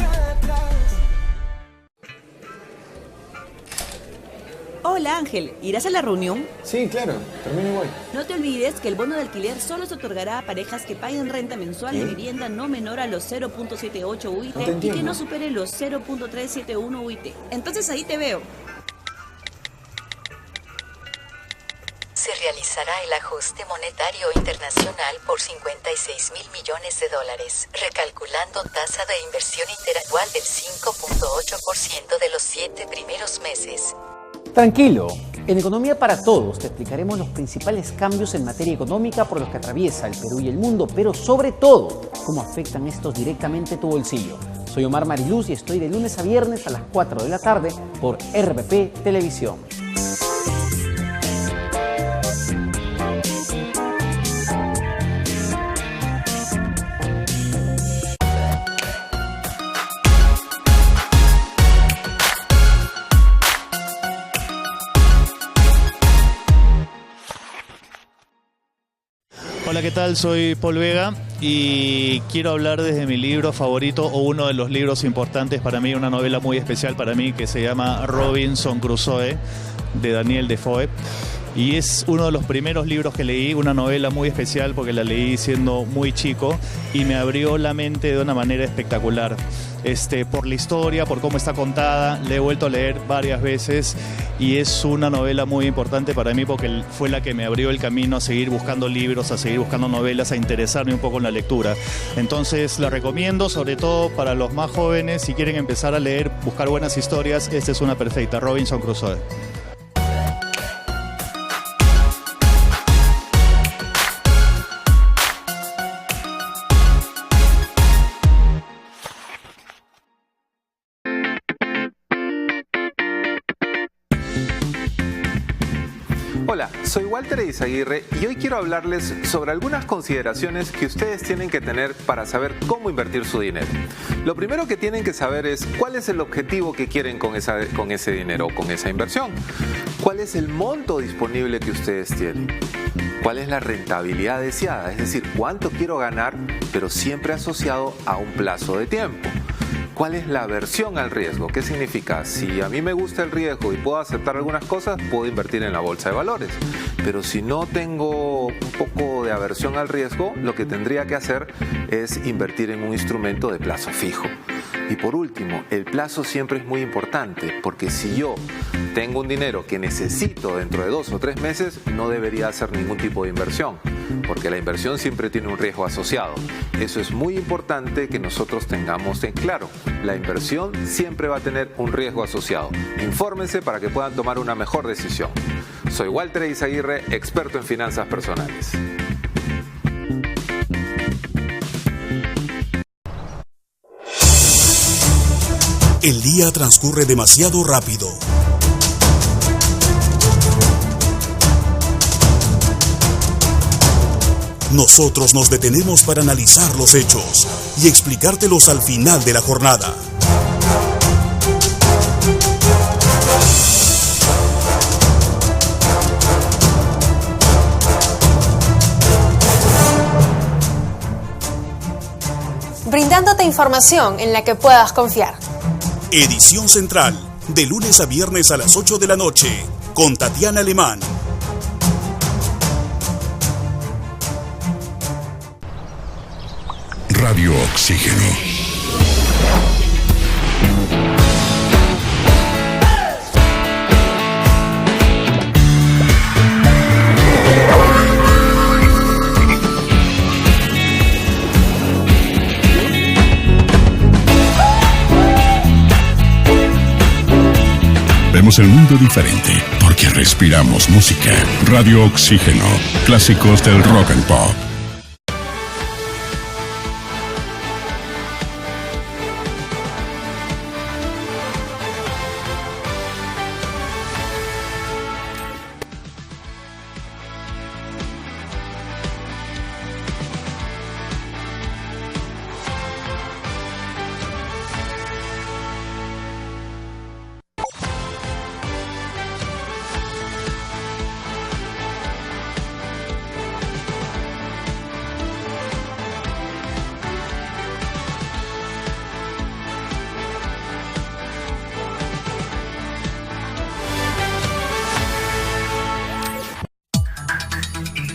Hola Ángel, ¿irás a la reunión? Sí, claro, termino y voy. No te olvides que el bono de alquiler solo se otorgará a parejas que paguen renta mensual de vivienda no menor a los 0.78 UIT y que no supere los 0.371 UIT. Entonces ahí te veo. Se realizará el ajuste monetario internacional por 56.000 millones de dólares, recalculando tasa de inversión interanual del 5.8% de los 7 primeros meses. Tranquilo, en Economía para Todos te explicaremos los principales cambios en materia económica por los que atraviesa el Perú y el mundo, pero sobre todo, cómo afectan estos directamente tu bolsillo. Soy Omar Mariluz y estoy de lunes a viernes a las 4 de la tarde por RPP Televisión. Hola, ¿qué tal? Soy Paul Vega y quiero hablar desde mi libro favorito o uno de los libros importantes para mí, una novela muy especial para mí que se llama Robinson Crusoe de Daniel Defoe. Y es uno de los primeros libros que leí, una novela muy especial porque la leí siendo muy chico y me abrió la mente de una manera espectacular. Por la historia, por cómo está contada, la he vuelto a leer varias veces y es una novela muy importante para mí porque fue la que me abrió el camino a seguir buscando libros, a seguir buscando novelas, a interesarme un poco en la lectura. Entonces la recomiendo, sobre todo para los más jóvenes, si quieren empezar a leer, buscar buenas historias, esta es una perfecta, Robinson Crusoe. Hola, soy Walter Eizaguirre y hoy quiero hablarles sobre algunas consideraciones que ustedes tienen que tener para saber cómo invertir su dinero. Lo primero que tienen que saber es cuál es el objetivo que quieren con ese dinero o con esa inversión. ¿Cuál es el monto disponible que ustedes tienen? ¿Cuál es la rentabilidad deseada? Es decir, cuánto quiero ganar, pero siempre asociado a un plazo de tiempo. ¿Cuál es la aversión al riesgo? ¿Qué significa? Si a mí me gusta el riesgo y puedo aceptar algunas cosas, puedo invertir en la bolsa de valores. Pero si no tengo un poco de aversión al riesgo, lo que tendría que hacer es invertir en un instrumento de plazo fijo. Y por último, el plazo siempre es muy importante, porque si yo tengo un dinero que necesito dentro de 2 o 3 meses, no debería hacer ningún tipo de inversión, porque la inversión siempre tiene un riesgo asociado. Eso es muy importante que nosotros tengamos en claro. La inversión siempre va a tener un riesgo asociado. Infórmense para que puedan tomar una mejor decisión. Soy Walter Eizaguirre, experto en finanzas personales. El día transcurre demasiado rápido. Nosotros nos detenemos para analizar los hechos y explicártelos al final de la jornada. Brindándote información en la que puedas confiar. Edición Central, de lunes a viernes a las 8 de la noche, con Tatiana Alemán. Radio Oxígeno. Vemos el mundo diferente porque respiramos música. Radio Oxígeno, clásicos del rock and pop.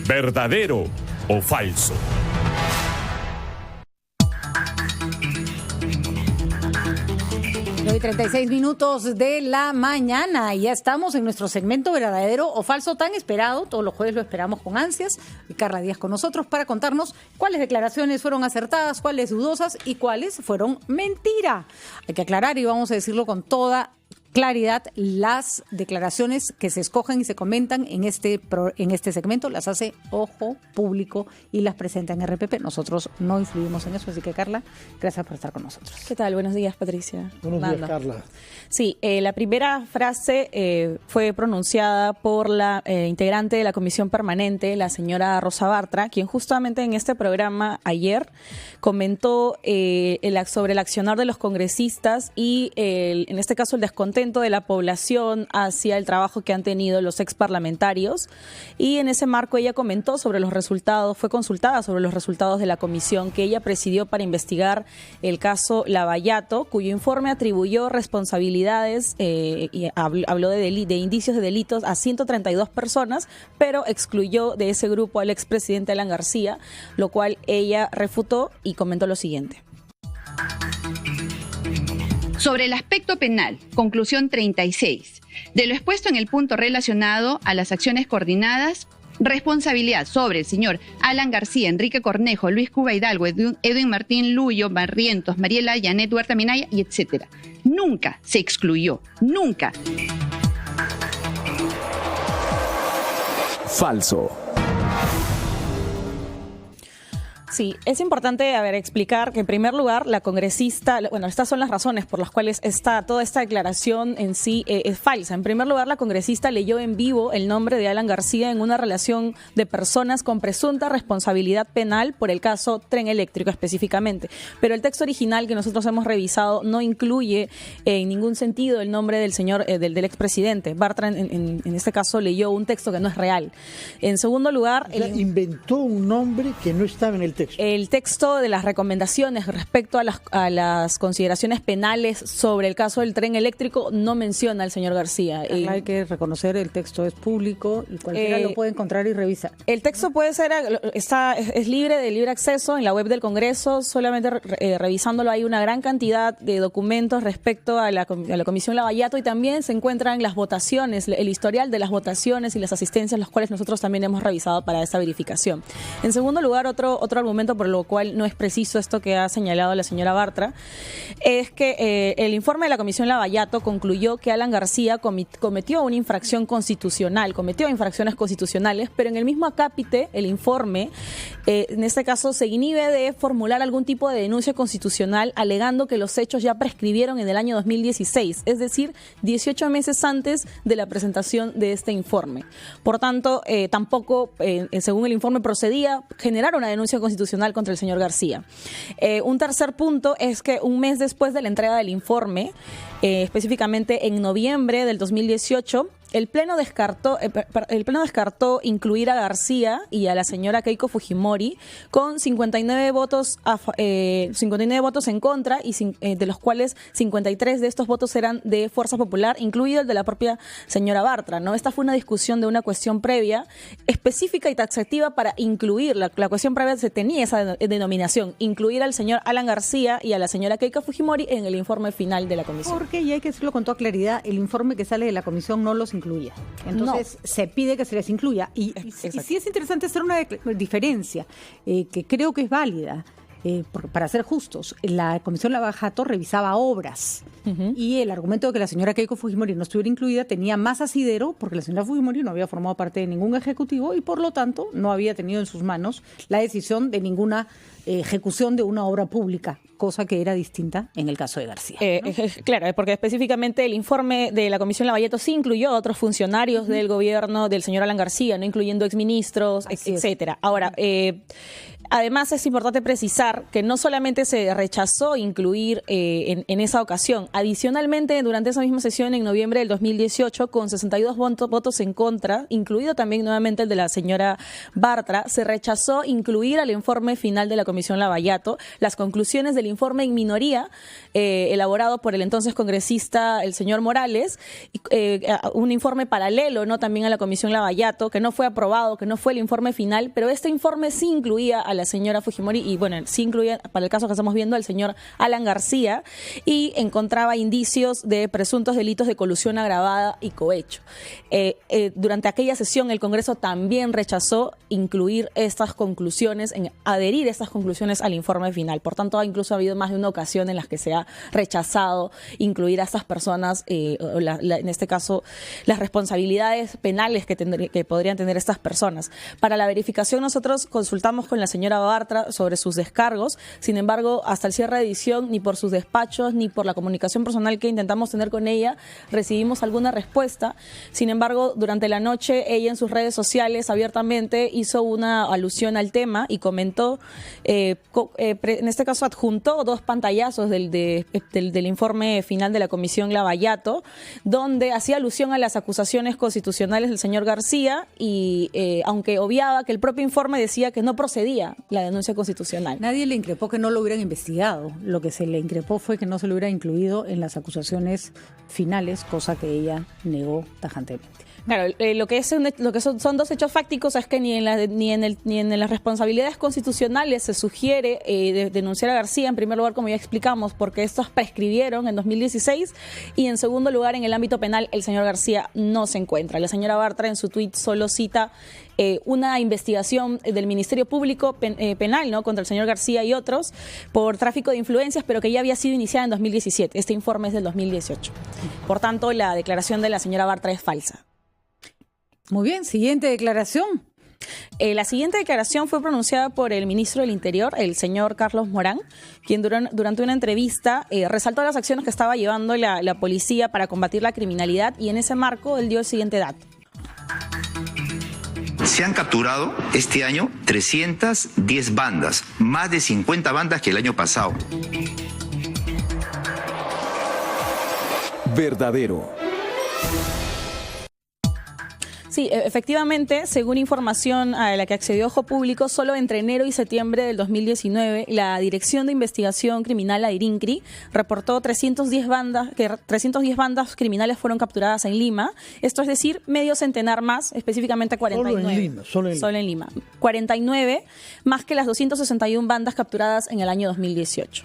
¿Verdadero o falso? Hoy 36 minutos de la mañana y ya estamos en nuestro segmento verdadero o falso tan esperado. Todos los jueves lo esperamos con ansias. Y Carla Díaz con nosotros para contarnos cuáles declaraciones fueron acertadas, cuáles dudosas y cuáles fueron mentira. Hay que aclarar y vamos a decirlo con toda claridad, las declaraciones que se escogen y se comentan en este segmento las hace Ojo Público y las presenta en RPP. Nosotros no influimos en eso, así que Carla, gracias por estar con nosotros. ¿Qué tal? Buenos días, Patricia. Buenos días, Carla. Sí, la primera frase fue pronunciada por la integrante de la Comisión Permanente, la señora Rosa Bartra, quien justamente en este programa ayer comentó sobre el accionar de los congresistas y en este caso el descontento de la población hacia el trabajo que han tenido los exparlamentarios, y en ese marco ella comentó sobre los resultados, fue consultada sobre los resultados de la comisión que ella presidió para investigar el caso Lavallato, cuyo informe atribuyó responsabilidades y habló de indicios de delitos a 132 personas, pero excluyó de ese grupo al expresidente Alan García, lo cual ella refutó y comentó lo siguiente. Sobre el aspecto penal, conclusión 36. De lo expuesto en el punto relacionado a las acciones coordinadas, responsabilidad sobre el señor Alan García, Enrique Cornejo, Luis Cuba Hidalgo, Edwin Martín Luyo, Barrientos, Mariela Yanet Huerta Minaya, y etcétera. Nunca se excluyó, nunca. Falso. Sí, es importante explicar que en primer lugar la congresista, estas son las razones por las cuales toda esta declaración en sí es falsa. En primer lugar, la congresista leyó en vivo el nombre de Alan García en una relación de personas con presunta responsabilidad penal por el caso Tren Eléctrico específicamente. Pero el texto original que nosotros hemos revisado no incluye en ningún sentido el nombre del señor, del expresidente. Bartra en este caso leyó un texto que no es real. En segundo lugar... inventó un nombre que no estaba en el texto. El texto de las recomendaciones respecto a las consideraciones penales sobre el caso del tren eléctrico no menciona al señor García. Hay que reconocer, el texto es público y cualquiera lo puede encontrar y revisar. El texto puede ser, es libre, de libre acceso en la web del Congreso. Solamente revisándolo hay una gran cantidad de documentos respecto a la Comisión Lavallato, y también se encuentran las votaciones, el historial de las votaciones y las asistencias, los cuales nosotros también hemos revisado para esta verificación. En segundo lugar, otro argumento por lo cual no es preciso esto que ha señalado la señora Bartra, es que el informe de la Comisión Lavallato concluyó que Alan García cometió una infracción constitucional, cometió infracciones constitucionales, pero en el mismo acápite, el informe, en este caso se inhibe de formular algún tipo de denuncia constitucional alegando que los hechos ya prescribieron en el año 2016, es decir, 18 meses antes de la presentación de este informe. Por tanto, tampoco, según el informe, procedía generar una denuncia constitucional contra el señor García. Un tercer punto es que un mes después de la entrega del informe, específicamente en noviembre del 2018, el Pleno descartó incluir a García y a la señora Keiko Fujimori con 59 votos en contra, y de los cuales 53 de estos votos eran de Fuerza Popular, incluido el de la propia señora Bartra, ¿no? Esta fue una discusión de una cuestión previa específica y taxativa para incluir, la cuestión previa se tenía esa denominación, incluir al señor Alan García y a la señora Keiko Fujimori en el informe final de la comisión. Porque, y hay que decirlo con toda claridad, el informe que sale de la comisión no los incluya. Entonces se pide que se les incluya. Y sí es interesante hacer una diferencia que creo que es válida. Para ser justos, la Comisión Lavallato revisaba obras y el argumento de que la señora Keiko Fujimori no estuviera incluida tenía más asidero porque la señora Fujimori no había formado parte de ningún ejecutivo y por lo tanto no había tenido en sus manos la decisión de ninguna ejecución de una obra pública, cosa que era distinta en el caso de García, ¿no? Claro, porque específicamente el informe de la Comisión Lavallato sí incluyó a otros funcionarios del gobierno del señor Alan García, no incluyendo exministros, etcétera. Ahora, además, es importante precisar que no solamente se rechazó incluir en esa ocasión, adicionalmente, durante esa misma sesión en noviembre del 2018, con 62 votos en contra, incluido también nuevamente el de la señora Bartra, se rechazó incluir al informe final de la Comisión Lavallato las conclusiones del informe en minoría elaborado por el entonces congresista, el señor Morales, un informe paralelo, ¿no?, también a la Comisión Lavallato, que no fue aprobado, que no fue el informe final, pero este informe sí incluía a la señora Fujimori y, bueno, sí incluía, para el caso que estamos viendo, al señor Alan García, y encontraba indicios de presuntos delitos de colusión agravada y cohecho. Durante aquella sesión el Congreso también rechazó incluir estas conclusiones, adherir estas conclusiones al informe final. Por tanto, incluso ha habido más de una ocasión en las que se ha rechazado incluir a estas personas, en este caso, las responsabilidades penales que podrían tener estas personas. Para la verificación nosotros consultamos con la señora Bartra sobre sus descargos. Sin embargo, hasta el cierre de edición, ni por sus despachos, ni por la comunicación personal que intentamos tener con ella, recibimos alguna respuesta. Sin embargo, durante la noche, ella en sus redes sociales abiertamente hizo una alusión al tema y comentó, en este caso adjuntó 2 pantallazos del informe final de la Comisión Lavallato, donde hacía alusión a las acusaciones constitucionales del señor García y aunque obviaba que el propio informe decía que no procedía la denuncia constitucional. Nadie le increpó que no lo hubieran investigado. Lo que se le increpó fue que no se lo hubiera incluido en las acusaciones finales, cosa que ella negó tajantemente. Claro, lo que son 2 hechos fácticos es que ni en las responsabilidades constitucionales se sugiere denunciar a García, en primer lugar, como ya explicamos, porque estos prescribieron en 2016, y en segundo lugar, en el ámbito penal, el señor García no se encuentra. La señora Bartra en su tuit solo cita una investigación del Ministerio Público Penal, ¿no?, contra el señor García y otros por tráfico de influencias, pero que ya había sido iniciada en 2017. Este informe es del 2018. Por tanto, la declaración de la señora Bartra es falsa. Muy bien, siguiente declaración. La siguiente declaración fue pronunciada por el ministro del Interior, el señor Carlos Morán, quien durante una entrevista resaltó las acciones que estaba llevando la policía para combatir la criminalidad, y en ese marco él dio el siguiente dato. Se han capturado este año 310 bandas, más de 50 bandas que el año pasado. Verdadero. Sí, efectivamente, según información a la que accedió Ojo Público, solo entre enero y septiembre del 2019, la Dirección de Investigación Criminal, la DIRINCRI, reportó 310 bandas criminales fueron capturadas en Lima. Esto es decir, medio centenar más, específicamente 49. Solo en Lima. 49 más que las 261 bandas capturadas en el año 2018.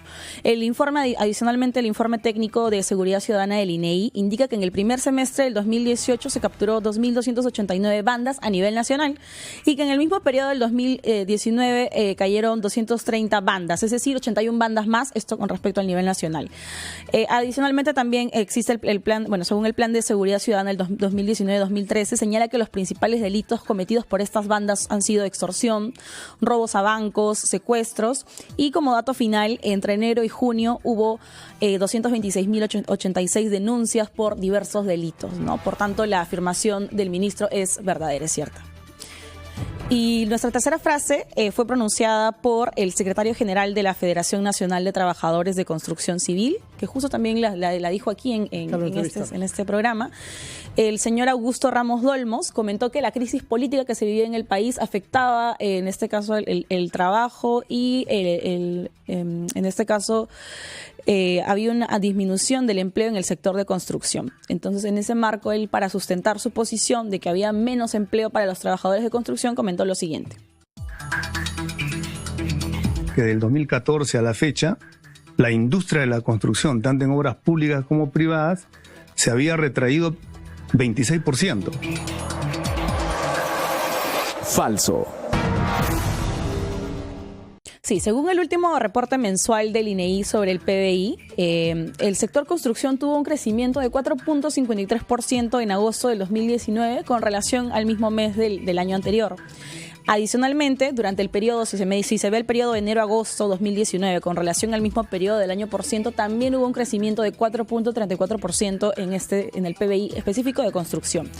Adicionalmente, el informe técnico de Seguridad Ciudadana del INEI indica que en el primer semestre del 2018 se capturó 2.289 289 bandas a nivel nacional y que en el mismo periodo del 2019 cayeron 230 bandas, es decir, 81 bandas más, esto con respecto al nivel nacional. Adicionalmente también existe el plan, según el Plan de Seguridad Ciudadana del 2019-2013, señala que los principales delitos cometidos por estas bandas han sido extorsión, robos a bancos, secuestros y como dato final, entre enero y junio hubo 226.086 denuncias por diversos delitos, ¿no? Por tanto, la afirmación del ministro es verdadera, es cierta. Y nuestra tercera frase fue pronunciada por el secretario general de la Federación Nacional de Trabajadores de Construcción Civil, que justo también la dijo aquí en este programa. El señor Augusto Ramos Dolmos comentó que la crisis política que se vivía en el país afectaba, en este caso, el trabajo y en este caso había una disminución del empleo en el sector de construcción. Entonces, en ese marco, él, para sustentar su posición de que había menos empleo para los trabajadores de construcción, comentó lo siguiente. Que del 2014 a la fecha, la industria de la construcción, tanto en obras públicas como privadas, se había retraído 26%. Falso. Sí, según el último reporte mensual del INEI sobre el PBI, el sector construcción tuvo un crecimiento de 4.53% en agosto del 2019 con relación al mismo mes del año anterior. Adicionalmente, durante el periodo, si se ve el periodo de enero-agosto 2019 con relación al mismo periodo del año por ciento, también hubo un crecimiento de 4.34% en el PBI específico de construcción.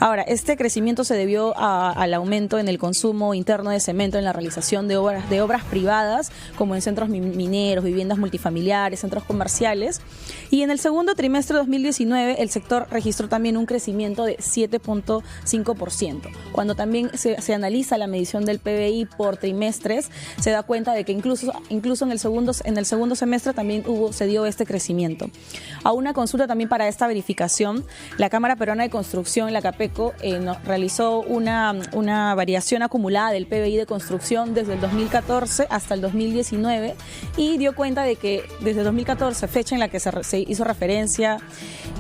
Ahora, este crecimiento se debió al aumento en el consumo interno de cemento en la realización de obras privadas, como en centros mineros, viviendas multifamiliares, centros comerciales. Y en el segundo trimestre de 2019, el sector registró también un crecimiento de 7.5%. Cuando también se analiza la medición del PBI por trimestres, se da cuenta de que incluso en el segundo semestre también se dio este crecimiento. A una consulta también para esta verificación, la Cámara Peruana de Construcción, la CAPECO, realizó una variación acumulada del PBI de construcción desde el 2014 hasta el 2019 y dio cuenta de que desde 2014, fecha en la que se hizo referencia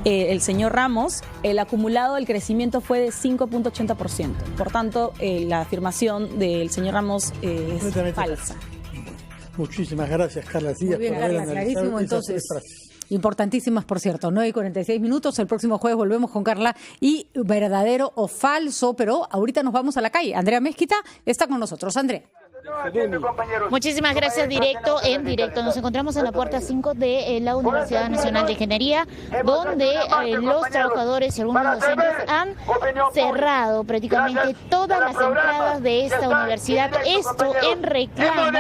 el señor Ramos, el acumulado del crecimiento fue de 5.80%. Por tanto, la afirmación del señor Ramos es falsa. Muchísimas gracias, Carla. Muy bien, Carla, clarísimo. Entonces, importantísimas, por cierto. 9:46. El próximo jueves volvemos con Carla y verdadero o falso, pero ahorita nos vamos a la calle. Andrea Mezquita está con nosotros. Andrea. Muchísimas gracias. En directo. Nos encontramos en la puerta 5 de la Universidad Nacional de Ingeniería, donde los trabajadores y algunos docentes han cerrado prácticamente todas las entradas de esta universidad. Esto en reclamo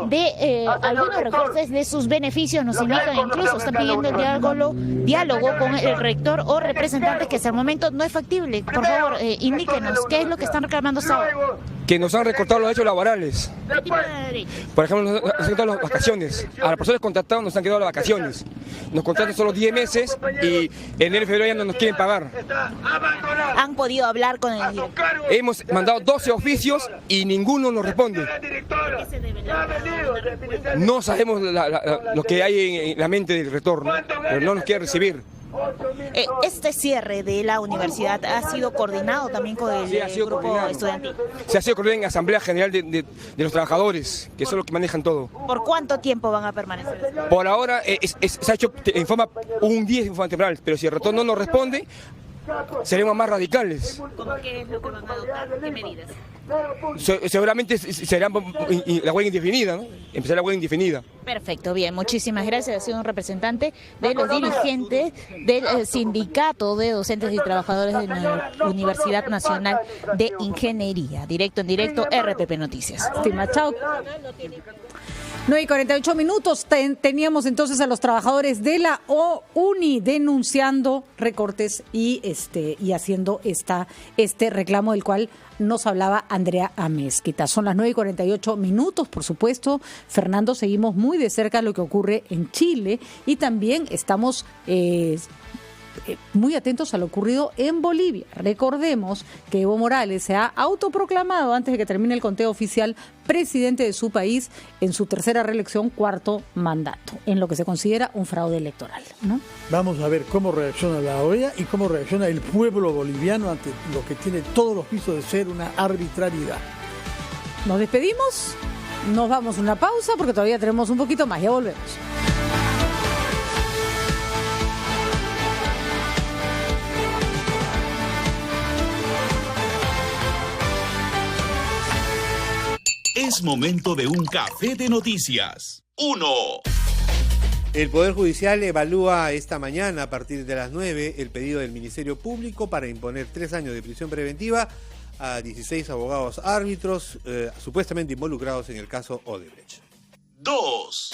de algunos recortes de sus beneficios. Nos indican, incluso están pidiendo el diálogo con el rector o representante, que hasta el momento no es factible. Por favor, indíquenos qué es lo que están reclamando hasta ahora. Que nos han recortado los derechos laborales. Por ejemplo, nos han quitado las vacaciones. A las personas contratadas nos han quedado las vacaciones. Nos contratan solo 10 meses y en enero y febrero ya no nos quieren pagar. ¿Han podido hablar con el director? Hemos mandado 12 oficios y ninguno nos responde. No sabemos lo que hay en la mente del rector, ¿no? Pero no nos quiere recibir. Este cierre de la universidad ha sido coordinado también con el grupo estudiantil. Se ha sido coordinado en Asamblea General de los Trabajadores, que son los que manejan todo. ¿Por cuánto tiempo van a permanecer? Por ahora se ha hecho un día en forma temporal, pero si el rector no nos responde, seremos más radicales. ¿Cómo qué es lo que van a adoptar? ¿Qué medidas? Seguramente será la huelga indefinida, ¿no? Empezar la huelga indefinida. Perfecto, bien, muchísimas gracias. Ha sido un representante de los dirigentes del Sindicato de Docentes y Trabajadores de la Universidad Nacional de Ingeniería. En directo, RPP Noticias. Chao. 9:48. Teníamos entonces a los trabajadores de la OUNI denunciando recortes y haciendo este reclamo del cual nos hablaba Andrea Mezquita. Son las 9:48. Por supuesto, Fernando, seguimos muy de cerca lo que ocurre en Chile y también estamos muy atentos a lo ocurrido en Bolivia. Recordemos que Evo Morales se ha autoproclamado, antes de que termine el conteo oficial, presidente de su país en su tercera reelección, cuarto mandato, en lo que se considera un fraude electoral, ¿no? Vamos a ver cómo reacciona la OEA y cómo reacciona el pueblo boliviano ante lo que tiene todos los visos de ser una arbitrariedad. Nos despedimos, nos vamos a una pausa porque todavía tenemos un poquito más, ya volvemos. Es momento de un café de noticias. 1. El Poder Judicial evalúa esta mañana, a partir de las 9, el pedido del Ministerio Público para imponer 3 años de prisión preventiva a 16 abogados árbitros supuestamente involucrados en el caso Odebrecht. 2.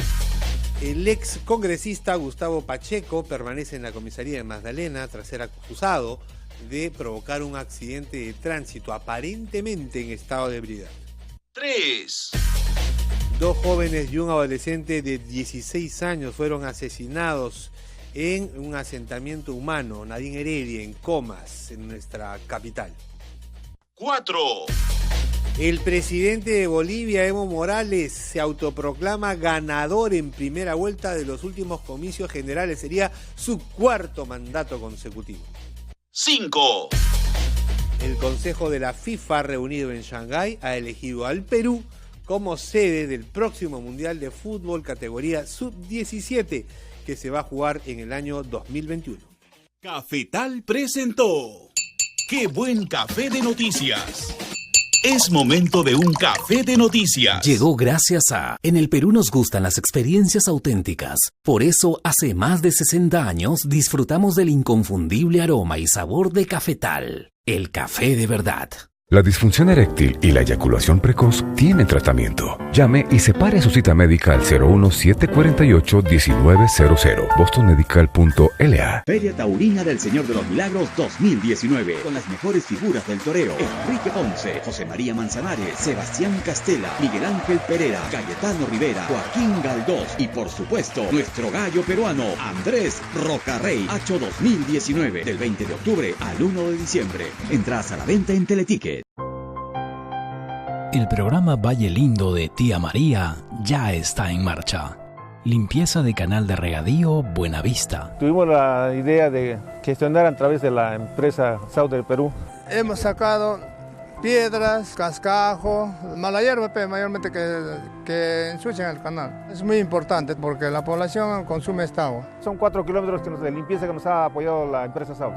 El ex congresista Gustavo Pacheco permanece en la comisaría de Magdalena tras ser acusado de provocar un accidente de tránsito aparentemente en estado de ebriedad. 3. 2 jóvenes y un adolescente de 16 años fueron asesinados en un asentamiento humano, Nadine Heredia, en Comas, en nuestra capital. 4. El presidente de Bolivia, Evo Morales, se autoproclama ganador en primera vuelta de los últimos comicios generales. Sería su 4º mandato consecutivo. 5. El Consejo de la FIFA, reunido en Shanghái, ha elegido al Perú como sede del próximo Mundial de Fútbol categoría Sub-17, que se va a jugar en el año 2021. Cafetal presentó ¡Qué buen café de noticias! Es momento de un café de noticias. Llegó gracias a... En el Perú nos gustan las experiencias auténticas. Por eso, hace más de 60 años, disfrutamos del inconfundible aroma y sabor de Cafetal. El café de verdad. La disfunción eréctil y la eyaculación precoz tienen tratamiento. Llame y separe su cita médica al 01748-1900. bostonmedical.la. Feria Taurina del Señor de los Milagros 2019. Con las mejores figuras del toreo. Enrique Ponce, José María Manzanares, Sebastián Castela, Miguel Ángel Pereira, Cayetano Rivera, Joaquín Galdós y por supuesto nuestro gallo peruano Andrés Rocarrey. Hacho 2019. Del 20 de octubre al 1 de diciembre. Entradas a la venta en Teleticket. El programa Valle Lindo de Tía María ya está en marcha. Limpieza de canal de regadío Buenavista. Tuvimos la idea de gestionar a través de la empresa South del Perú. Hemos sacado piedras, cascajo, mala hierba mayormente que ensucian el canal. Es muy importante porque la población consume esta agua. Son 4 kilómetros de limpieza que nos ha apoyado la empresa South.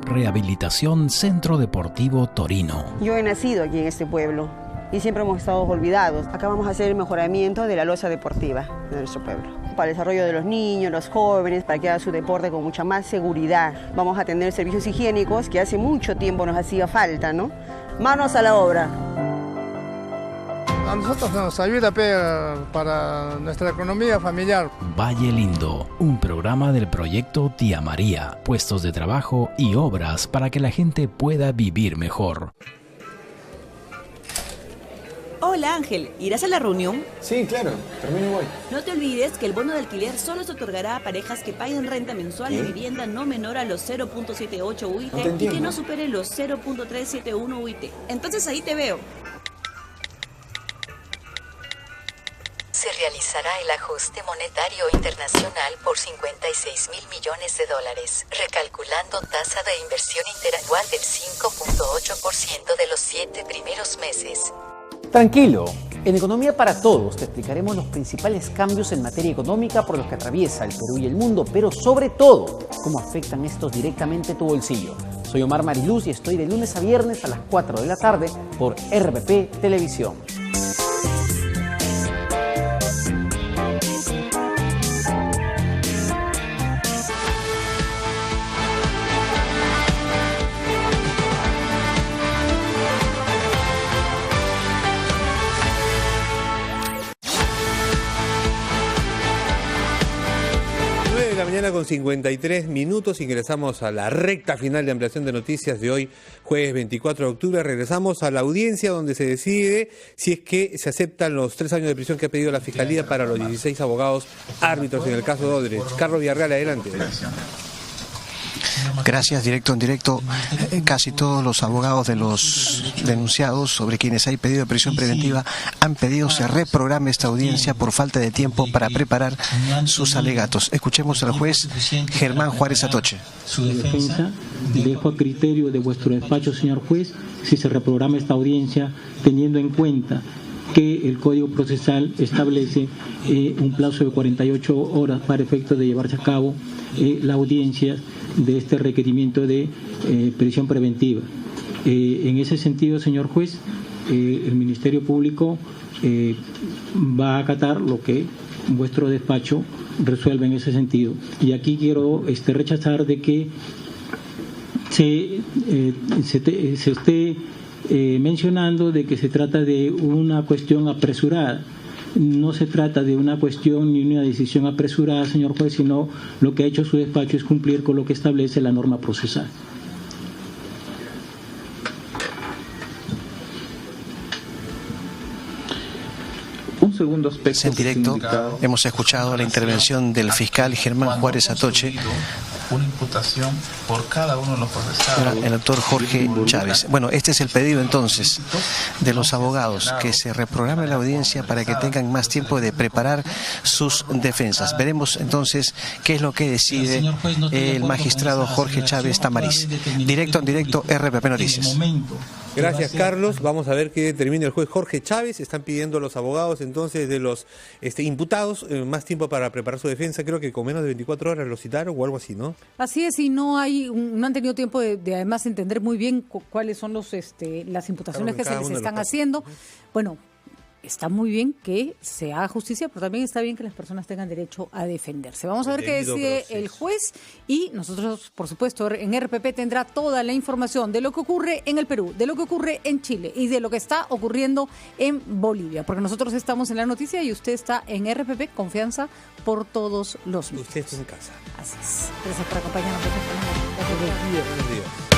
Rehabilitación Centro Deportivo Torino. Yo he nacido aquí en este pueblo y siempre hemos estado olvidados. Acá vamos a hacer el mejoramiento de la losa deportiva de nuestro pueblo. Para el desarrollo de los niños, los jóvenes, para que hagan su deporte con mucha más seguridad. Vamos a tener servicios higiénicos que hace mucho tiempo nos hacía falta, ¿no? Manos a la obra. A nosotros nos ayuda para nuestra economía familiar. Valle Lindo, un programa del proyecto Tía María, puestos de trabajo y obras para que la gente pueda vivir mejor. Hola Ángel, ¿irás a la reunión? Sí, claro, termino igual. No te olvides que el bono de alquiler solo se otorgará a parejas que paguen renta mensual de vivienda no menor a los 0.78 UIT y que no supere los 0.371 UIT. Entonces ahí te veo. Se realizará el ajuste monetario internacional por 56.000 millones de dólares, recalculando tasa de inversión interanual del 5.8% de los 7 primeros meses. Tranquilo, en Economía para Todos te explicaremos los principales cambios en materia económica por los que atraviesa el Perú y el mundo, pero sobre todo, cómo afectan estos directamente tu bolsillo. Soy Omar Mariluz y estoy de lunes a viernes a las 4 de la tarde por RPP Televisión. Mañana con 53 minutos, ingresamos a la recta final de ampliación de noticias de hoy, jueves 24 de octubre. Regresamos a la audiencia donde se decide si es que se aceptan los 3 años de prisión que ha pedido la Fiscalía para los 16 abogados árbitros en el caso de Odebrecht. Carlos Villarreal, adelante. Gracias, directo en directo. Casi todos los abogados de los denunciados sobre quienes hay pedido de prisión preventiva han pedido se reprograme esta audiencia por falta de tiempo para preparar sus alegatos. Escuchemos al juez Germán Juárez Atoche. Su defensa, dejo a criterio de vuestro despacho, señor juez, si se reprograma esta audiencia teniendo en cuenta que el Código Procesal establece un plazo de 48 horas para efecto de llevarse a cabo la audiencia de este requerimiento de prisión preventiva. En ese sentido, señor juez, el Ministerio Público va a acatar lo que vuestro despacho resuelve en ese sentido. Y aquí quiero rechazar de que se esté mencionando de que se trata de una cuestión apresurada. No se trata de una cuestión ni una decisión apresurada, señor juez, sino lo que ha hecho su despacho es cumplir con lo que establece la norma procesal. Un segundo aspecto. En directo hemos escuchado la intervención del fiscal Germán Juárez Atoche. Una imputación por cada uno de los procesados. El doctor Jorge Chávez. Bueno, este es el pedido entonces de los abogados, que se reprograme la audiencia para que tengan más tiempo de preparar sus defensas. Veremos entonces qué es lo que decide el magistrado Jorge Chávez Tamariz. Directo en directo, RPP Noticias. Gracias, Carlos. Vamos a ver qué determina el juez Jorge Chávez. Están pidiendo los abogados entonces de los imputados más tiempo para preparar su defensa. Creo que con menos de 24 horas lo citaron o algo así, ¿no? Así es, y no han tenido tiempo de además entender muy bien cuáles son las imputaciones que se les están haciendo. Bueno, está muy bien que se haga justicia, pero también está bien que las personas tengan derecho a defenderse. Vamos a ver qué decide el juez y nosotros, por supuesto, en RPP tendrá toda la información de lo que ocurre en el Perú, de lo que ocurre en Chile y de lo que está ocurriendo en Bolivia, porque nosotros estamos en la noticia y usted está en RPP, confianza por todos los medios. Usted está en casa. Así es. Gracias por acompañarnos. Buenos días.